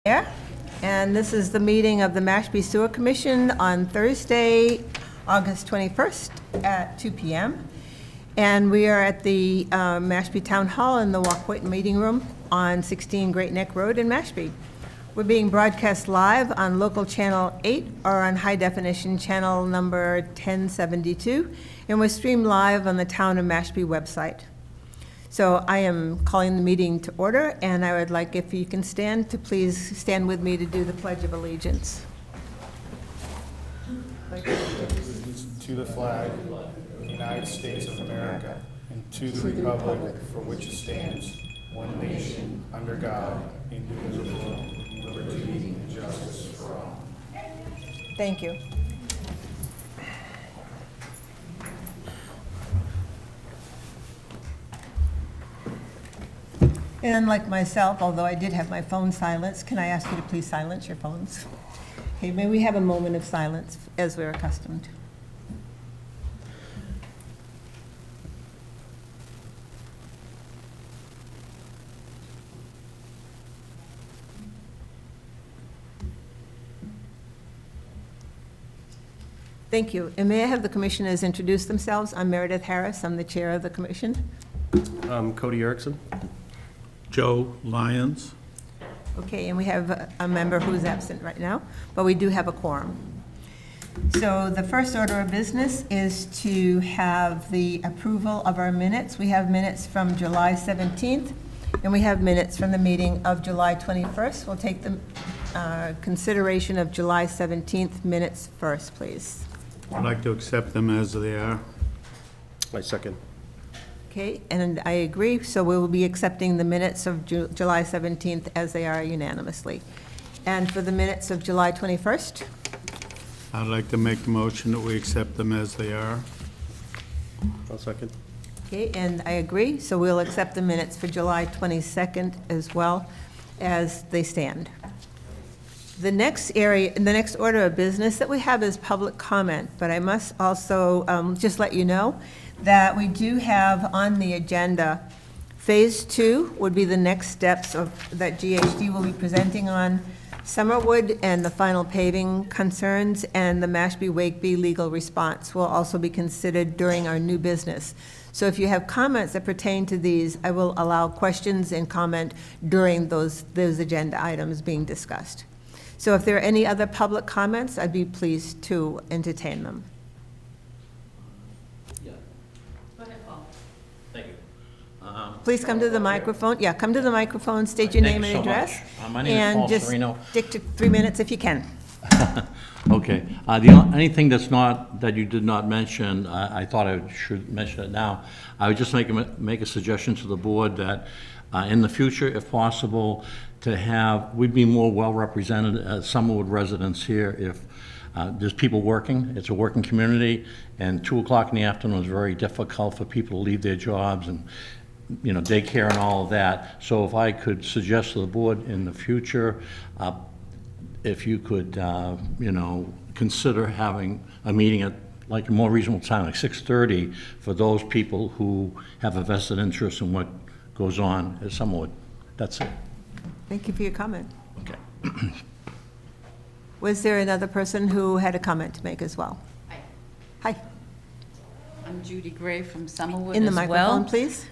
And this is the meeting of the Mashpee Sewer Commission on Thursday, August 21st at 2 p.m. And we are at the Mashpee Town Hall in the Walkway Meeting Room on 16 Great Neck Road in Mashpee. We're being broadcast live on local channel 8 or on high definition channel number 1072, and we're streamed live on the Town of Mashpee website. So I am calling the meeting to order, and I would like, if you can stand, to please stand with me to do the Pledge of Allegiance. To the flag of the United States of America and to the republic for which it stands, one nation, under God, indivisible, with liberty and justice for all. Thank you. And like myself, although I did have my phone silenced, can I ask you to please silence your phones? Okay, may we have a moment of silence as we're accustomed? Thank you. And may I have the commissioners introduce themselves? I'm Meredith Harris. I'm the chair of the commission. I'm Cody Erickson. Joe Lyons. Okay, and we have a member who's absent right now, but we do have a quorum. So the first order of business is to have the approval of our minutes. We have minutes from July 17th, and we have minutes from the meeting of July 21st. We'll take the consideration of July 17th minutes first, please. I'd like to accept them as they are. My second. Okay, and I agree, so we will be accepting the minutes of July 17th as they are unanimously. And for the minutes of July 21st? I'd like to make the motion that we accept them as they are. I'll second. Okay, and I agree, so we'll accept the minutes for July 22nd as well as they stand. The next order of business that we have is public comment, but I must also just let you know that we do have on the agenda, Phase 2 would be the next steps that GHD will be presenting on Summerwood and the final paving concerns, and the Mashpee Wakeby legal response will also be considered during our new business. So if you have comments that pertain to these, I will allow questions and comment during those agenda items being discussed. So if there are any other public comments, I'd be pleased to entertain them. Please come to the microphone. Yeah, come to the microphone, state your name and address. My name is Paul Serino. And just stick to 3 minutes if you can. Okay. Anything that you did not mention, I thought I should mention it now. I would just make a suggestion to the board that in the future, if possible, we'd be more well-represented as Summerwood residents here if there's people working. It's a working community, and 2 o'clock in the afternoon is very difficult for people to leave their jobs and daycare and all of that. So if I could suggest to the board in the future, if you could, consider having a meeting at like a more reasonable time, like 6:30, for those people who have a vested interest in what goes on at Summerwood. That's it. Thank you for your comment. Okay. Was there another person who had a comment to make as well? Hi. Hi. I'm Judy Gray from Summerwood In the as microphone, well. please.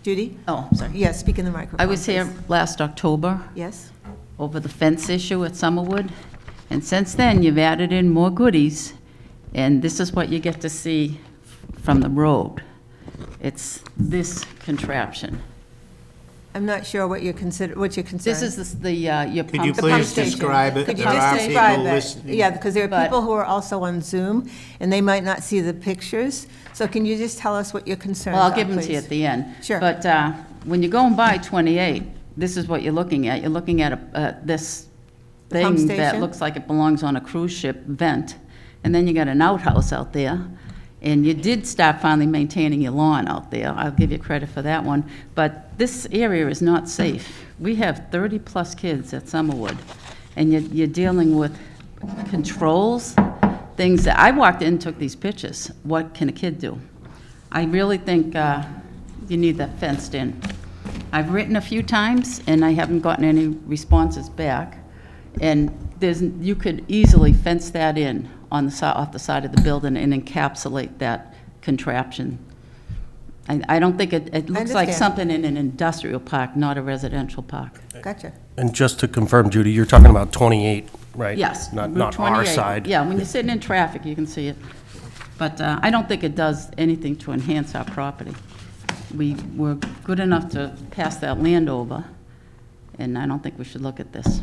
Judy? Oh, I'm sorry. Yes, speak in the microphone. I was here please. last October Yes? over the fence issue at Summerwood, and since then, you've added in more goodies, and this is what you get to see from the road. It's this contraption. I'm not sure what you're concerned. This is your pump. Could you The pump please station. describe it? Could you There just are describe people it? listening. Yeah, because there are But- people who are also on Zoom, and they might not see the pictures. So can you just tell us what your concerns are, Well, I'll give them to you please? at the end. Sure. But when you're going by 28, this is what you're looking at. You're looking at this pump thing that station? looks like it belongs on a cruise ship vent, and then you got an outhouse out there, and you did start finally maintaining your lawn out there. I'll give you credit for that one. But this area is not safe. We have 30-plus kids at Summerwood, and you're dealing with controls, things that, I walked in and took these pictures. What can a kid do? I really think you need that fenced in. I've written a few times, and I haven't gotten any responses back. And you could easily fence that in on the side, off the side of the building and encapsulate that contraption. I don't think it looks like understand. something in an industrial park, not a residential park. Gotcha. And just to confirm, Judy, you're talking about 28, right? Yes. Not Route our 28. side. Yeah, when you're sitting in traffic, you can see it. But I don't think it does anything to enhance our property. We were good enough to pass that land over, and I don't think we should look at this.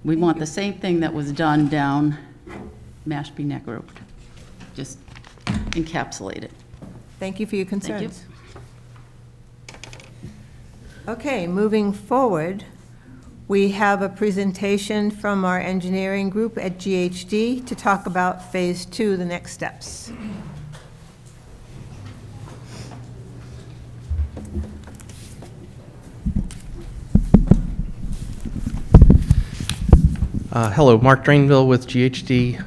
We want the same thing that was done down Mashpee Neck Road. Just encapsulate it. Thank you for your Thank you. concerns. Okay, moving forward, we have a presentation from our engineering group at GHD to talk about Phase 2, the next steps. Hello, Mark Drainville with GHD.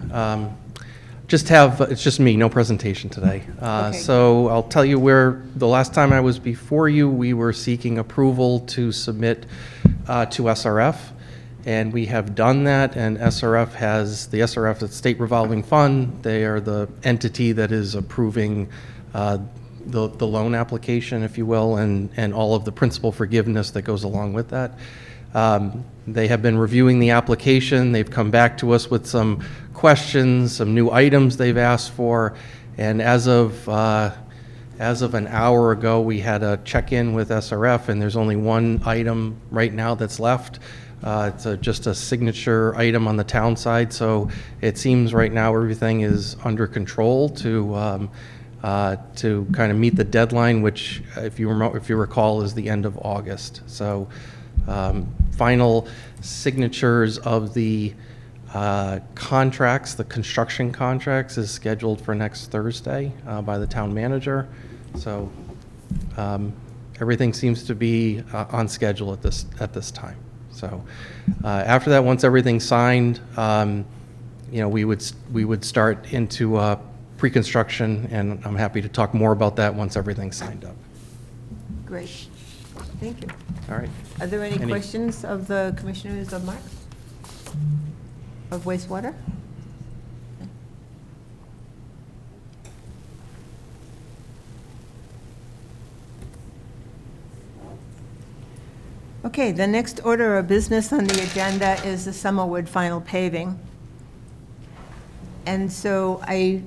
It's just me, no presentation today. Okay. So I'll tell you where, the last time I was before you, we were seeking approval to submit to SRF, and we have done that, and the SRF, the State Revolving Fund, they are the entity that is approving the loan application, if you will, and all of the principal forgiveness that goes along with that. They have been reviewing the application. They've come back to us with some questions, some new items they've asked for, and as of an hour ago, we had a check-in with SRF, and there's only one item right now that's left. It's just a signature item on the town side, so it seems right now everything is under control to kind of meet the deadline, which, if you recall, is the end of August. So final signatures of the contracts, the construction contracts, is scheduled for next Thursday by the town manager. So everything seems to be on schedule at this time. So after that, once everything's signed, we would start into pre-construction, and I'm happy to talk more about that once everything's signed up. Great. Thank you. All right. Are there any Any- questions of the commissioners of Mark? Of wastewater? Okay, the next order of business on the agenda is the Summerwood final paving. And so I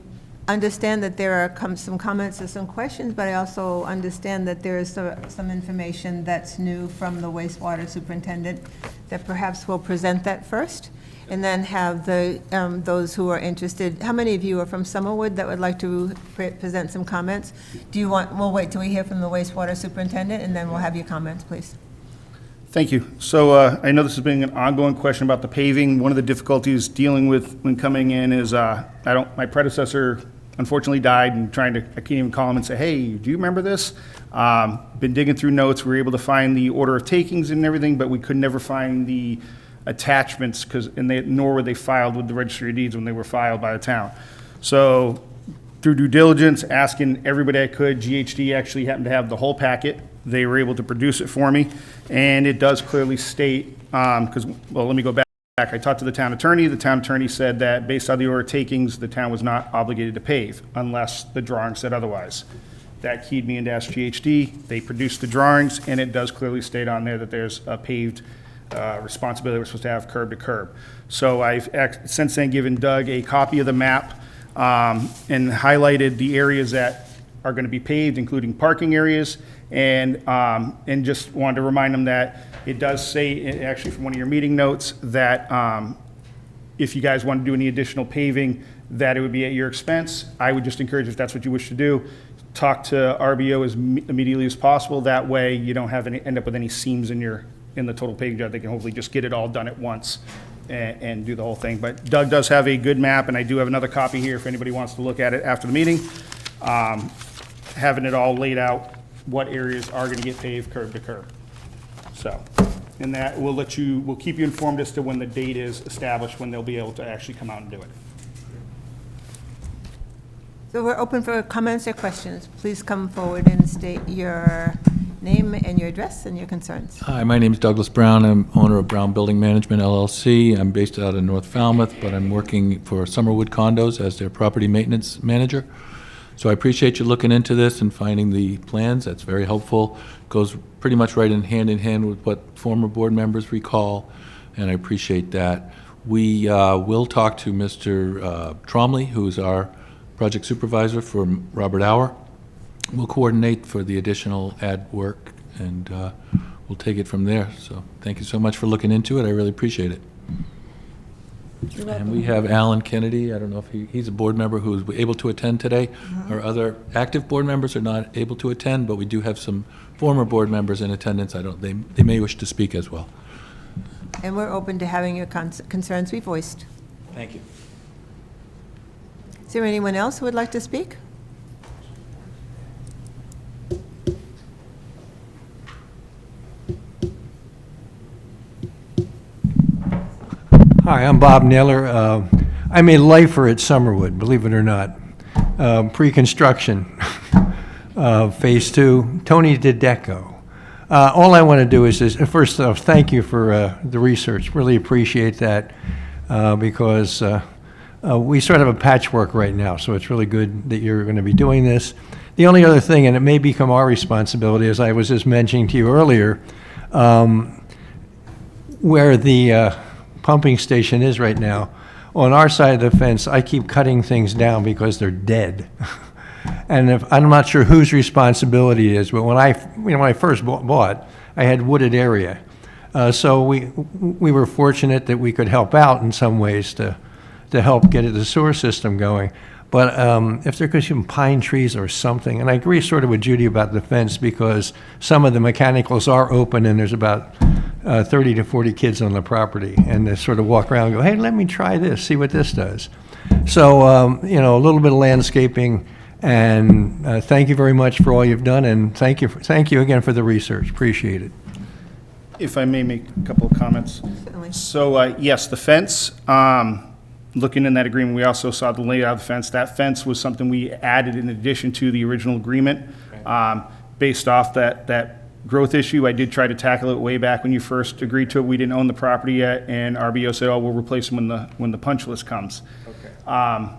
understand that there are some comments or some questions, but I also understand that there is some information that's new from the wastewater superintendent that perhaps we'll present that first, and then have those who are interested. How many of you are from Summerwood that would like to present some comments? We'll wait till we hear from the wastewater superintendent, and then we'll have your comments, please. Thank you. So I know this has been an ongoing question about the paving. One of the difficulties dealing with when coming in is my predecessor unfortunately died, and I can't even call him and say, hey, do you remember this? Been digging through notes. We were able to find the order of takings and everything, but we could never find the attachments nor were they filed with the registry of deeds when they were filed by the town. So through due diligence, asking everybody I could, GHD actually happened to have the whole packet. They were able to produce it for me, and it does clearly state, let me go back. I talked to the town attorney. The town attorney said that based on the order of takings, the town was not obligated to pave unless the drawing said otherwise. That keyed me into GHD. They produced the drawings, and it does clearly state on there that there's a paved responsibility. We're supposed to have curb to curb. So I've since then given Doug a copy of the map and highlighted the areas that are going to be paved, including parking areas, and just wanted to remind them that it does say, actually from one of your meeting notes, that if you guys want to do any additional paving, that it would be at your expense. I would just encourage, if that's what you wish to do, talk to RBO as immediately as possible. That way you don't end up with any seams in the total paving job. They can hopefully just get it all done at once and do the whole thing. But Doug does have a good map, and I do have another copy here if anybody wants to look at it after the meeting. Having it all laid out, what areas are going to get paved curb to curb. So, and that we'll keep you informed as to when the date is established, when they'll be able to actually come out and do it. So we're open for comments or questions. Please come forward and state your Name and your address and your concerns. Hi, my name is Douglas Brown. I'm owner of Brown Building Management LLC. I'm based out of North Falmouth, but I'm working for Summerwood Condos as their property maintenance manager. So I appreciate you looking into this and finding the plans. That's very helpful. Goes pretty much right in hand with what former board members recall, and I appreciate that. We will talk to Mr. Tromley, who's our project supervisor for Robert Hour. We'll coordinate for the additional ad work, and we'll take it from there. So thank you so much for looking into it. I really appreciate it. And we have Alan Kennedy. I don't know if he's a board member who was able to attend today. Our other active board members are not able to attend, but we do have some former board members in attendance. They may wish to speak as well. And we're open to having your concerns be voiced. Thank you. Is there anyone else who would like to speak? Hi, I'm Bob Naylor. I'm a lifer at Summerwood, believe it or not. Pre-construction, Phase 2, Tony DiDecco. All I want to do is first off, thank you for the research. Really appreciate that because we sort of have a patchwork right now, so it's really good that you're going to be doing this. The only other thing, and it may become our responsibility, as I was just mentioning to you earlier, where the pumping station is right now, on our side of the fence, I keep cutting things down because they're dead. And I'm not sure whose responsibility it is, but when I first bought, I had wooded area. So we were fortunate that we could help out in some ways to help get the sewer system going. But if there could be some pine trees or something, and I agree sort of with Judy about the fence because some of the mechanicals are open and there's about 30 to 40 kids on the property, and they sort of walk around and go, hey, let me try this, see what this does. So, a little bit of landscaping, and thank you very much for all you've done, and thank you again for the research. Appreciate it. If I may make a couple of comments. Certainly. So, yes, the fence, looking in that agreement, we also saw the layout of the fence. That fence was something we added in addition to the original agreement. Based off that growth issue, I did try to tackle it way back when you first agreed to it. We didn't own the property yet, and RBO said, oh, we'll replace them when the punch list comes. Okay.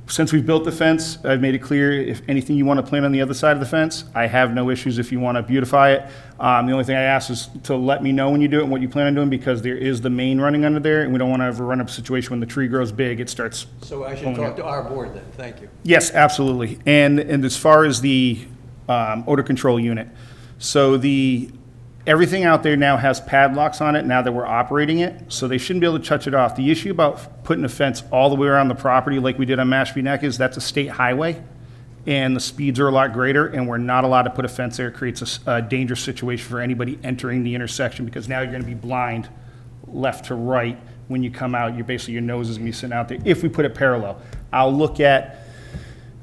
Since we've built the fence, I've made it clear, if anything you want to plant on the other side of the fence, I have no issues if you want to beautify it. The only thing I ask is to let me know when you do it and what you plan on doing, because there is the main running under there, and we don't want to ever run up a situation when the tree grows big, it starts. So I should talk to our board then. Thank you. Yes, absolutely. And as far as the odor control unit, so everything out there now has padlocks on it now that we're operating it, so they shouldn't be able to touch it off. The issue about putting a fence all the way around the property like we did on Mashpee Neck is that's a state highway, and the speeds are a lot greater, and we're not allowed to put a fence there. It creates a dangerous situation for anybody entering the intersection, because now you're going to be blind left to right when you come out. Your nose is going to be sitting out there if we put it parallel.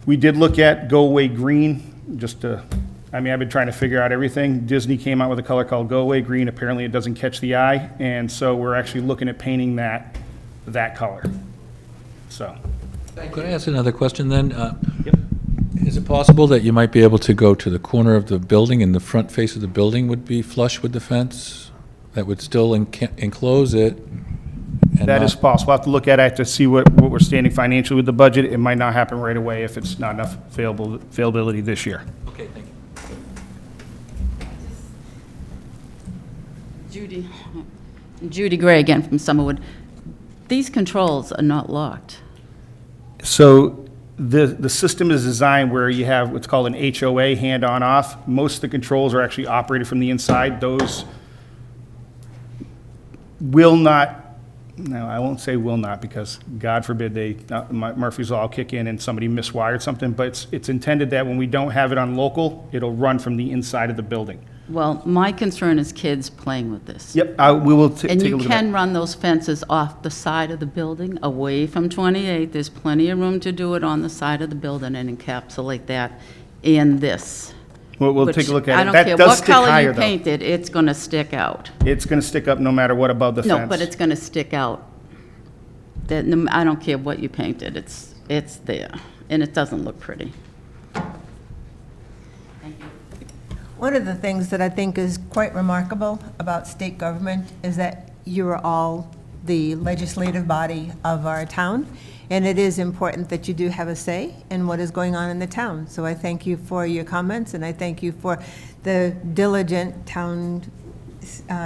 We did look at Go Away Green, I've been trying to figure out everything. Disney came out with a color called Go Away Green. Apparently it doesn't catch the eye, and so we're actually looking at painting that color. So. Could I ask another question then? Yep. Is it possible that you might be able to go to the corner of the building and the front face of the building would be flush with the fence? That would still enclose it? That is possible. I'll have to look at it to see what we're standing financially with the budget. It might not happen right away if it's not enough availability this year. Okay, thank you. Judy Gray again from Summerwood. These controls are not locked. So the system is designed where you have what's called an HOA, hand on off. Most of the controls are actually operated from the inside. Those will not, no, I won't say will not, because God forbid Murphy's Law will kick in and somebody miswired something, but it's intended that when we don't have it on local, it'll run from the inside of the building. Well, my concern is kids playing with this. Yep, we will take a And look you at that. can run those fences off the side of the building, away from 28. There's plenty of room to do it on the side of the building and encapsulate that in this. We'll which take a look at it. I don't That care does what stick color higher, you though. paint it, it's going to stick out. It's going to stick up no matter what above the fence. No, but it's going to stick out. I don't care what you paint it, it's there, and it doesn't look pretty. One of the things that I think is quite remarkable about state government is that you are all the legislative body of our town, and it is important that you do have a say in what is going on in the town. So I thank you for your comments, and I thank you for the diligent town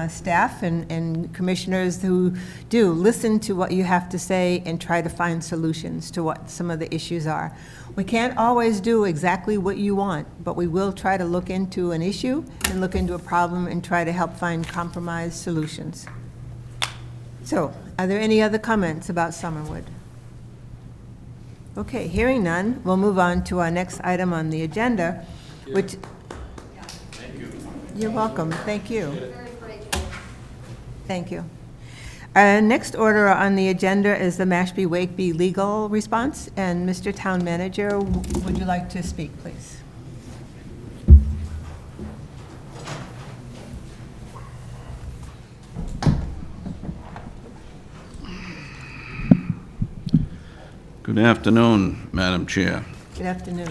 staff and commissioners who do listen to what you have to say and try to find solutions to what some of the issues are. We can't always do exactly what you want, but we will try to look into an issue and look into a problem and try to help find compromise solutions. So, are there any other comments about Summerwood? Okay, hearing none, we'll move on to our next item on the agenda, which... Thank you. You're welcome, thank you. Thank you. Our next order on the agenda is the Mashpee Wakeby legal response, and Mr. Town Manager, would you like to speak, please? Good afternoon, Madam Chair. Good afternoon.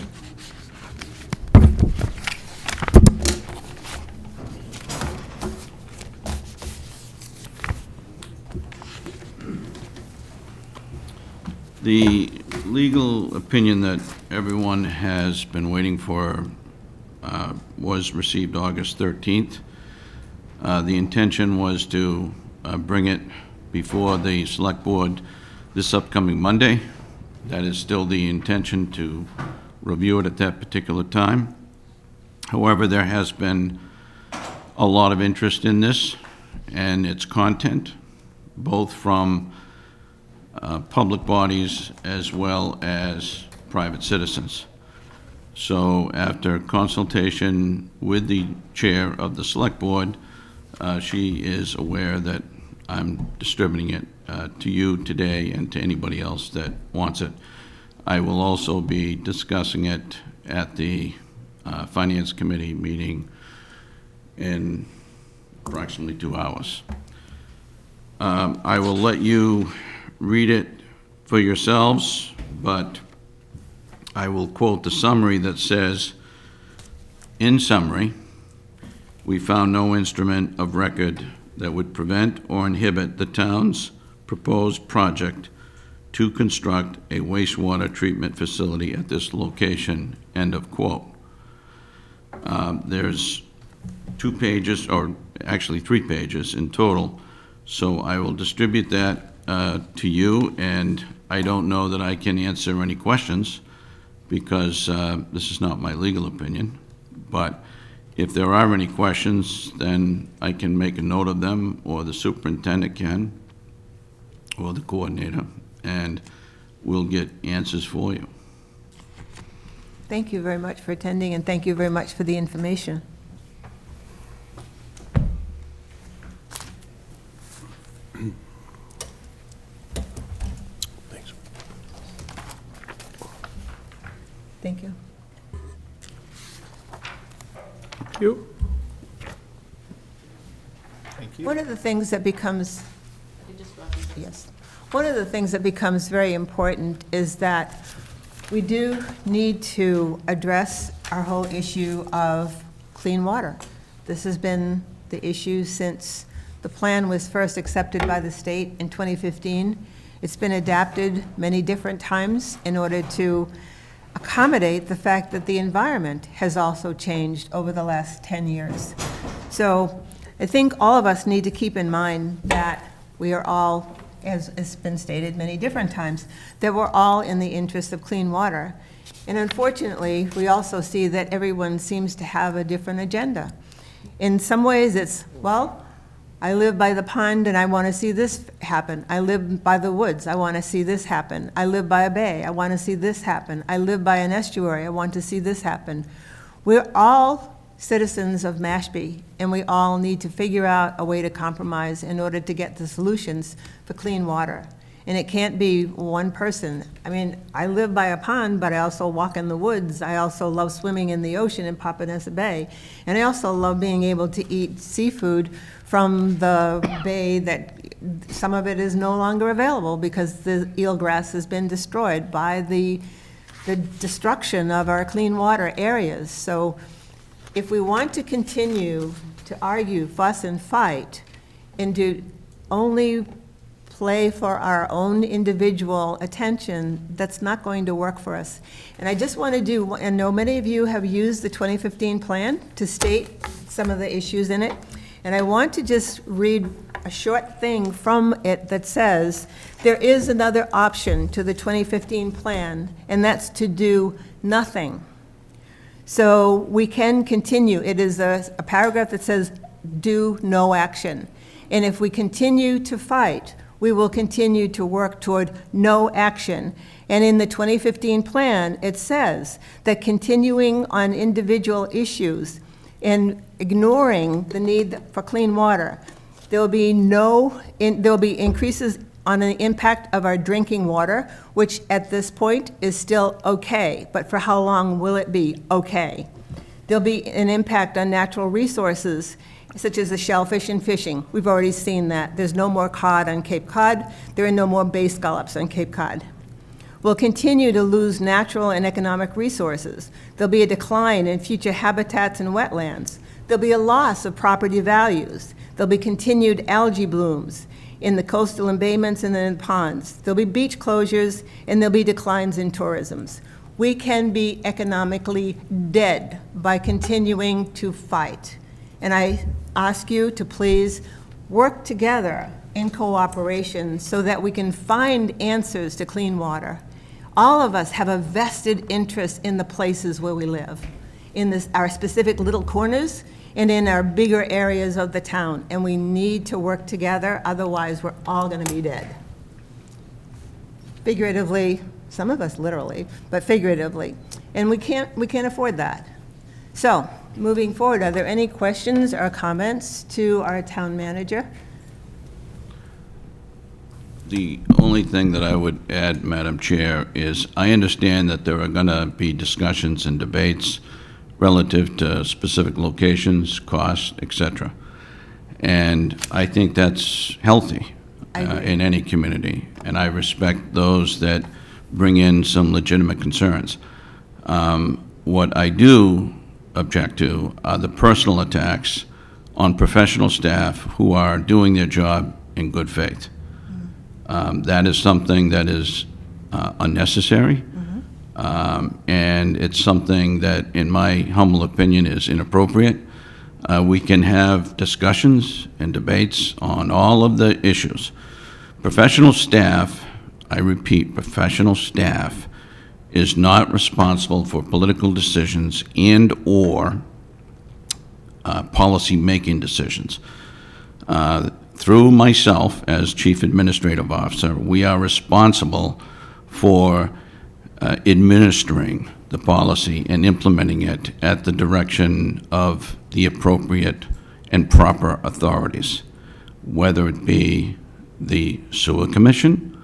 The legal opinion that everyone has been waiting for was received August 13th. The intention was to bring it before the Select Board this upcoming Monday. That is still the intention, to review it at that particular time. However, there has been a lot of interest in this and its content, both from public bodies as well as private citizens. So after consultation with the chair of the Select Board, she is aware that I'm distributing it to you today and to anybody else that wants it. I will also be discussing it at the Finance Committee meeting in approximately 2 hours. I will let you read it for yourselves, but I will quote the summary that says, "In summary, we found no instrument of record that would prevent or inhibit the town's proposed project to construct a wastewater treatment facility at this location," end of quote. There's 2 pages, or actually 3 pages in total, so I will distribute that to you, and I don't know that I can answer any questions because this is not my legal opinion, but if there are any questions, then I can make a note of them, or the superintendent can, or the coordinator, and we'll get answers for you. Thank you very much for attending, and thank you very much for the information. Thanks. Thank you. You? Thank you. One of the things that becomes, yes, one of the things that becomes very important is that we do need to address our whole issue of clean water. This has been the issue since the plan was first accepted by the state in 2015. It's been adapted many different times in order to accommodate the fact that the environment has also changed over the last 10 years. So I think all of us need to keep in mind that we are all, as has been stated many different times, that we're all in the interest of clean water. And unfortunately, we also see that everyone seems to have a different agenda. In some ways, it's, well, I live by the pond and I want to see this happen. I live by the woods, I want to see this happen. I live by a bay, I want to see this happen. I live by an estuary, I want to see this happen. We're all citizens of Mashpee, and we all need to figure out a way to compromise in order to get the solutions for clean water. And it can't be one person. I mean, I live by a pond, but I also walk in the woods. I also love swimming in the ocean in Papaneset Bay. And I also love being able to eat seafood from the bay that some of it is no longer available because the eelgrass has been destroyed by the destruction of our clean water areas. So if we want to continue to argue, fuss, and fight, and to only play for our own individual attention, that's not going to work for us. And I just want to do, and I know many of you have used the 2015 plan to state some of the issues in it, and I want to just read a short thing from it that says, there is another option to the 2015 plan, and that's to do nothing. So we can continue. It is a paragraph that says, do no action. And if we continue to fight, we will continue to work toward no action. And in the 2015 plan, it says that continuing on individual issues and ignoring the need for clean water, there will be increases on the impact of our drinking water, which at this point is still okay, but for how long will it be okay? There'll be an impact on natural resources, such as the shellfish and fishing. We've already seen that. There's no more cod on Cape Cod. There are no more bay scallops on Cape Cod. We'll continue to lose natural and economic resources. There'll be a decline in future habitats and wetlands. There'll be a loss of property values. There'll be continued algae blooms in the coastal embayments and in the ponds. There'll be beach closures, and there'll be declines in tourism. We can be economically dead by continuing to fight. And I ask you to please work together in cooperation so that we can find answers to clean water. All of us have a vested interest in the places where we live, in our specific little corners and in our bigger areas of the town, and we need to work together, otherwise we're all going to be dead. Figuratively, some of us literally, but figuratively, and we can't afford that. So, moving forward, are there any questions or comments to our town manager? The only thing that I would add, Madam Chair, is I understand that there are going to be discussions and debates relative to specific locations, costs, et cetera. And I think that's healthy in any community, and I respect those that bring in some legitimate concerns. What I do object to are the personal attacks on professional staff who are doing their job in good faith. That is something that is unnecessary, and it's something that, in my humble opinion, is inappropriate. We can have discussions and debates on all of the issues. Professional staff, I repeat, professional staff is not responsible for political decisions and/or policy-making decisions. Through myself as Chief Administrative Officer, we are responsible for administering the policy and implementing it at the direction of the appropriate and proper authorities, whether it be the Sewer Commission,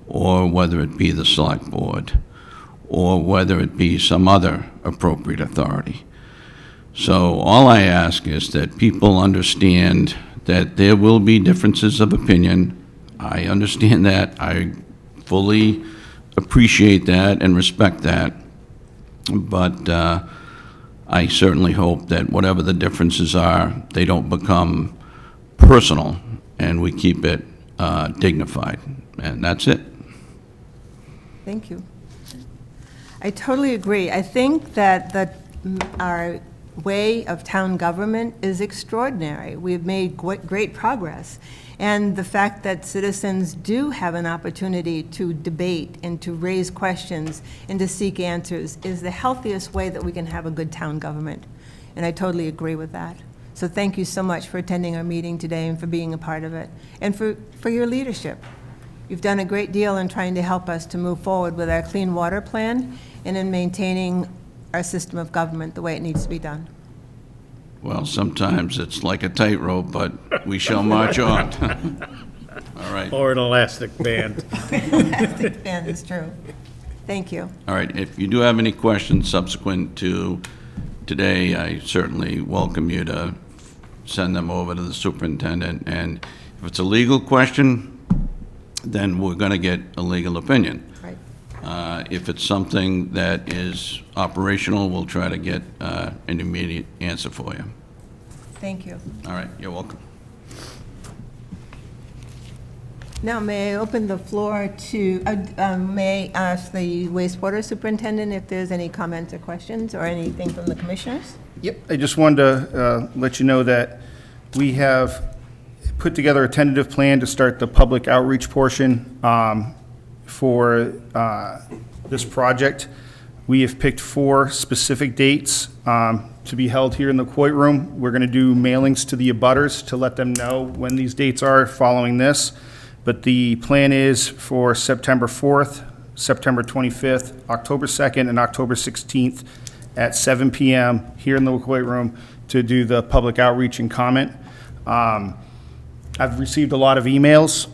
or whether it be the Select Board, or whether it be some other appropriate authority. So all I ask is that people understand that there will be differences of opinion. I understand that. I fully appreciate that and respect that. But I certainly hope that whatever the differences are, they don't become personal, and we keep it dignified. And that's it. Thank you. I totally agree. I think that our way of town government is extraordinary. We've made great progress. And the fact that citizens do have an opportunity to debate and to raise questions and to seek answers is the healthiest way that we can have a good town government. And I totally agree with that. So thank you so much for attending our meeting today and for being a part of it, and for your leadership. You've done a great deal in trying to help us to move forward with our clean water plan and in maintaining our system of government the way it needs to be done. Well, sometimes it's like a tightrope, but we shall march on. All right. Or an elastic band. Elastic band is true. Thank you. All right, if you do have any questions subsequent to today, I certainly welcome you to send them over to the superintendent. And if it's a legal question, then we're going to get a legal opinion. Right. If it's something that is operational, we'll try to get an immediate answer for you. Thank you. All right, you're welcome. Now, may I open the floor to, may I ask the wastewater superintendent if there's any comments or questions or anything from the commissioners? Yep, I just wanted to let you know that we have put together a tentative plan to start the public outreach portion for this project. We have picked 4 specific dates to be held here in the Coit Room. We're going to do mailings to the abutters to let them know when these dates are following this. But the plan is for September 4th, September 25th, October 2nd, and October 16th at 7 p.m. here in the Coit Room to do the public outreach and comment. I've received a lot of emails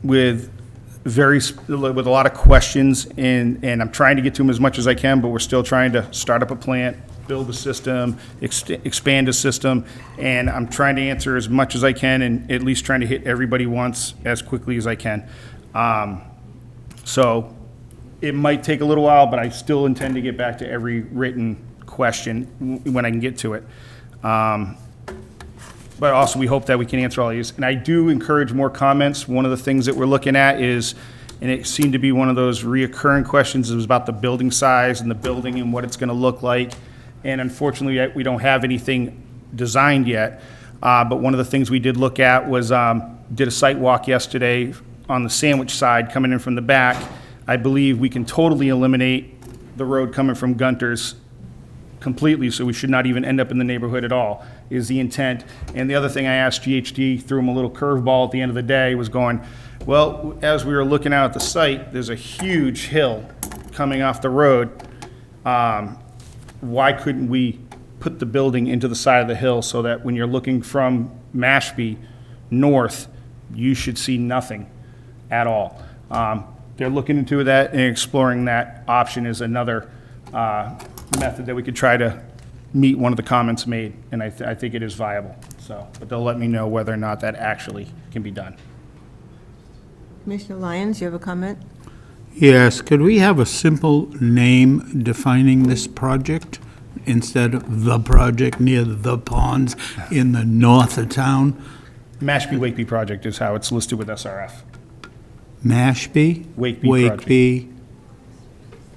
with with a lot of questions, and I'm trying to get to them as much as I can, but we're still trying to start up a plant, build a system, expand a system, and I'm trying to answer as much as I can and at least trying to hit everybody once as quickly as I can. So it might take a little while, but I still intend to get back to every written question when I can get to it. But also, we hope that we can answer all these. And I do encourage more comments. One of the things that we're looking at is, and it seemed to be one of those reoccurring questions, it was about the building size and the building and what it's going to look like. And unfortunately, we don't have anything designed yet. But one of the things we did look at was, did a site walk yesterday on the Sandwich side coming in from the back. I believe we can totally eliminate the road coming from Gunter's completely, so we should not even end up in the neighborhood at all, is the intent. And the other thing I asked GHD, threw him a little curveball at the end of the day, was going, well, as we were looking out at the site, there's a huge hill coming off the road. Why couldn't we put the building into the side of the hill so that when you're looking from Mashpee north, you should see nothing at all? They're looking into that and exploring that option is another method that we could try to meet one of the comments made, and I think it is viable. So, but they'll let me know whether or not that actually can be done. Commissioner Lyons, you have a comment? Yes, could we have a simple name defining this project instead of the project near the ponds in the north of town? Mashpee Wakeby project is how it's listed with SRF. Mashpee? Wakeby Wakeby.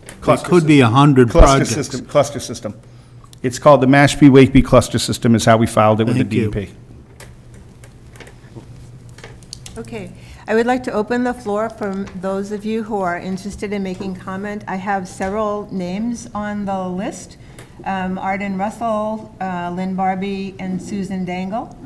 It Cluster could be 100 projects. Cluster system. It's called the Mashpee Wakeby Cluster System is how we filed it with the Thank you. DEP. Okay, I would like to open the floor for those of you who are interested in making comment. I have several names on the list. Arden Russell, Lynn Barbie, and Susan Dangle.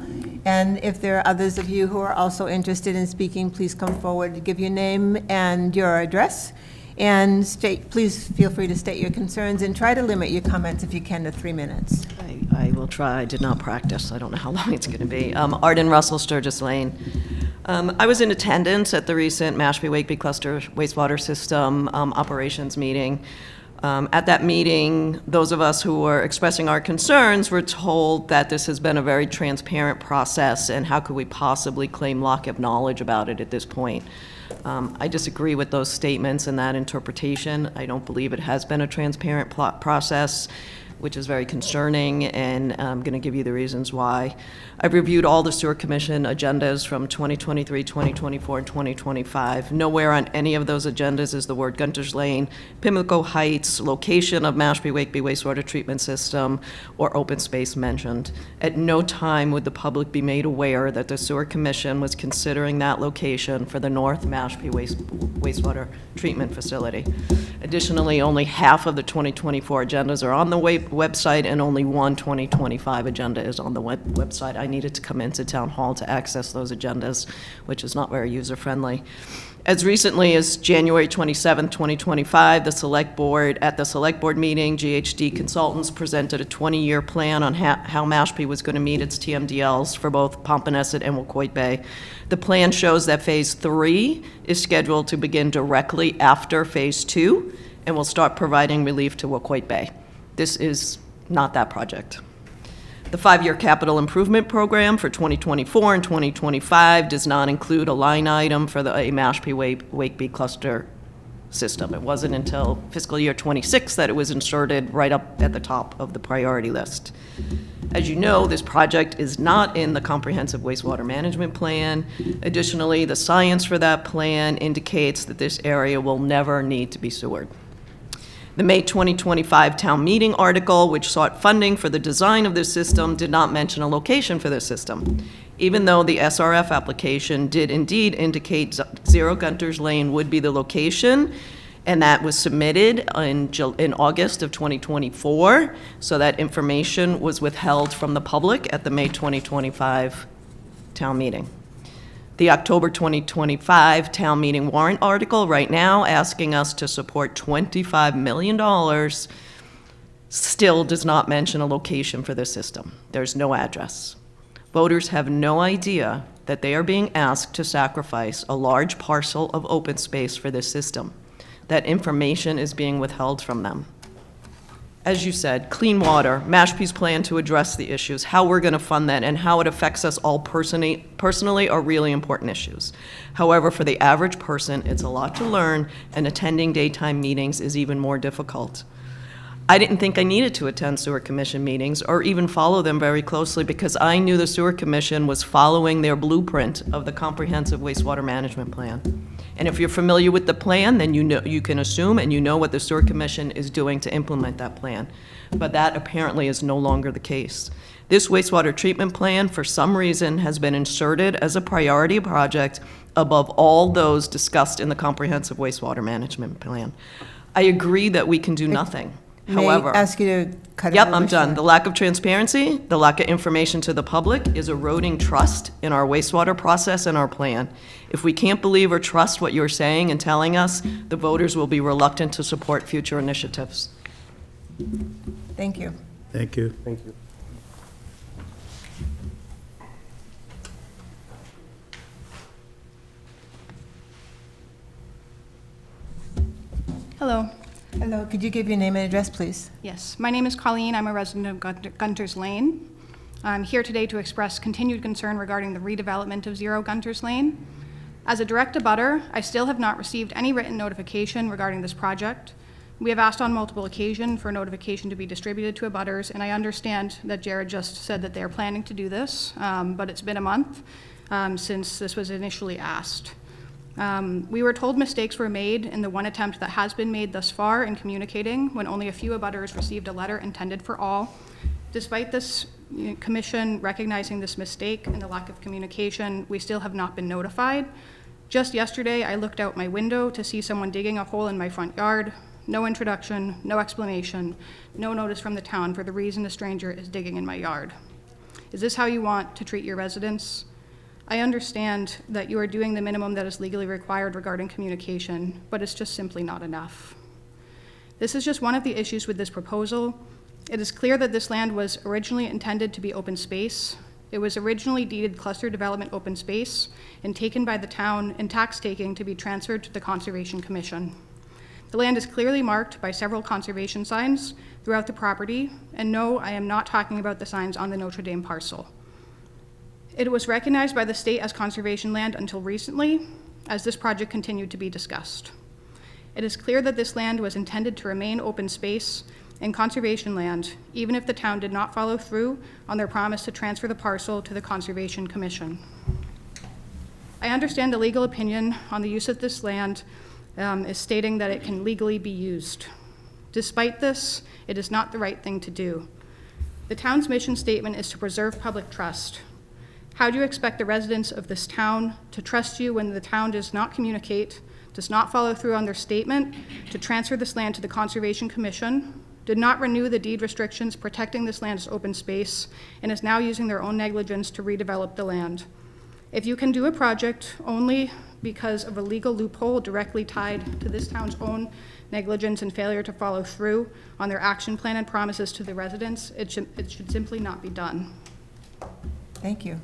And if there are others of you who are also interested in speaking, please come forward, give your name and your address, and please feel free to state your concerns and try to limit your comments if you can to 3 minutes. I will try. I did not practice. I don't know how long it's going to be. Arden Russell, Sturgis Lane. I was in attendance at the recent Mashpee Wakeby Cluster Wastewater System operations meeting. At that meeting, those of us who were expressing our concerns were told that this has been a very transparent process, and how could we possibly claim lack of knowledge about it at this point? I disagree with those statements and that interpretation. I don't believe it has been a transparent process, which is very concerning, and I'm going to give you the reasons why. I've reviewed all the Sewer Commission agendas from 2023, 2024, and 2025. Nowhere on any of those agendas is the word Gunter's Lane, Pimlico Heights, location of Mashpee Wakeby wastewater treatment system, or open space mentioned. At no time would the public be made aware that the Sewer Commission was considering that location for the North Mashpee wastewater treatment facility. Additionally, only half of the 2024 agendas are on the website, and only one 2025 agenda is on the website. I needed to come into Town Hall to access those agendas, which is not very user-friendly. As recently as January 27, 2025, at the Select Board meeting, GHD Consultants presented a 20-year plan on how Mashpee was going to meet its TMDLs for both Pompanesett and Wacoit Bay. The plan shows that Phase 3 is scheduled to begin directly after Phase 2, and will start providing relief to Wacoit Bay. This is not that project. The 5-year capital improvement program for 2024 and 2025 does not include a line item for the Mashpee Wakeby cluster system. It wasn't until fiscal year '26 that it was inserted right up at the top of the priority list. As you know, this project is not in the Comprehensive Wastewater Management Plan. Additionally, the science for that plan indicates that this area will never need to be sewered. The May 2025 town meeting article, which sought funding for the design of this system, did not mention a location for this system, even though the SRF application did indeed indicate Zero Gunter's Lane would be the location, and that was submitted in August of 2024, so that information was withheld from the public at the May 2025 town meeting. The October 2025 town meeting warrant article right now asking us to support $25 million still does not mention a location for this system. There's no address. Voters have no idea that they are being asked to sacrifice a large parcel of open space for this system. That information is being withheld from them. As you said, clean water, Mashpee's plan to address the issues, how we're going to fund that, and how it affects us all personally are really important issues. However, for the average person, it's a lot to learn, and attending daytime meetings is even more difficult. I didn't think I needed to attend sewer commission meetings or even follow them very closely because I knew the sewer commission was following their blueprint of the Comprehensive Wastewater Management Plan. And if you're familiar with the plan, then you can assume and you know what the sewer commission is doing to implement that plan. But that apparently is no longer the case. This wastewater treatment plan, for some reason, has been inserted as a priority project above all those discussed in the Comprehensive Wastewater Management Plan. I agree that we can do nothing. However, May I ask you to cut it Yep, a little I'm bit done. short? The lack of transparency, the lack of information to the public is eroding trust in our wastewater process and our plan. If we can't believe or trust what you're saying and telling us, the voters will be reluctant to support future initiatives. Thank you. Thank you. Thank you. Hello. Hello, could you give your name and address, please? Yes, my name is Colleen. I'm a resident of Gunter's Lane. I'm here today to express continued concern regarding the redevelopment of Zero Gunter's Lane. As a direct abutter, I still have not received any written notification regarding this project. We have asked on multiple occasions for notification to be distributed to abutters, and I understand that Jared just said that they're planning to do this, but it's been a month since this was initially asked. We were told mistakes were made in the one attempt that has been made thus far in communicating when only a few abutters received a letter intended for all. Despite this commission recognizing this mistake and the lack of communication, we still have not been notified. Just yesterday, I looked out my window to see someone digging a hole in my front yard. No introduction, no explanation, no notice from the town for the reason a stranger is digging in my yard. Is this how you want to treat your residents? I understand that you are doing the minimum that is legally required regarding communication, but it's just simply not enough. This is just one of the issues with this proposal. It is clear that this land was originally intended to be open space. It was originally deeded cluster development open space and taken by the town in tax taking to be transferred to the Conservation Commission. The land is clearly marked by several conservation signs throughout the property, and no, I am not talking about the signs on the Notre Dame parcel. It was recognized by the state as conservation land until recently, as this project continued to be discussed. It is clear that this land was intended to remain open space and conservation land, even if the town did not follow through on their promise to transfer the parcel to the Conservation Commission. I understand the legal opinion on the use of this land is stating that it can legally be used. Despite this, it is not the right thing to do. The town's mission statement is to preserve public trust. How do you expect the residents of this town to trust you when the town does not communicate, does not follow through on their statement to transfer this land to the Conservation Commission, did not renew the deed restrictions protecting this land as open space, and is now using their own negligence to redevelop the land? If you can do a project only because of a legal loophole directly tied to this town's own negligence and failure to follow through on their action plan and promises to the residents, it should simply not be done. Thank you.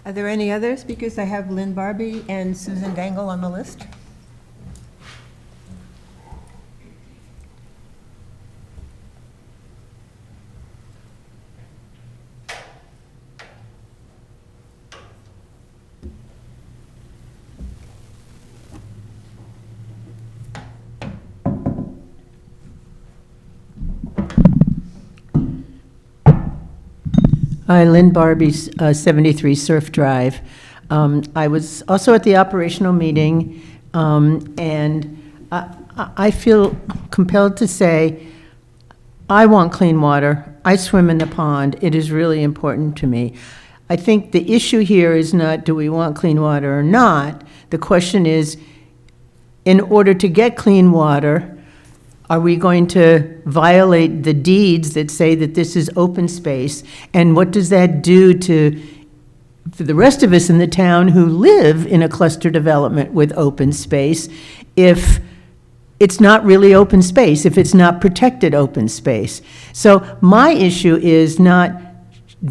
Are there any other speakers? I have Lynn Barbie and Susan Dangle on the list. Hi, Lynn Barbie, 73 Surf Drive. I was also at the operational meeting, and I feel compelled to say, I want clean water. I swim in the pond. It is really important to me. I think the issue here is not, do we want clean water or not? The question is, in order to get clean water, are we going to violate the deeds that say that this is open space? And what does that do to the rest of us in the town who live in a cluster development with open space if it's not really open space, if it's not protected open space? So my issue is not,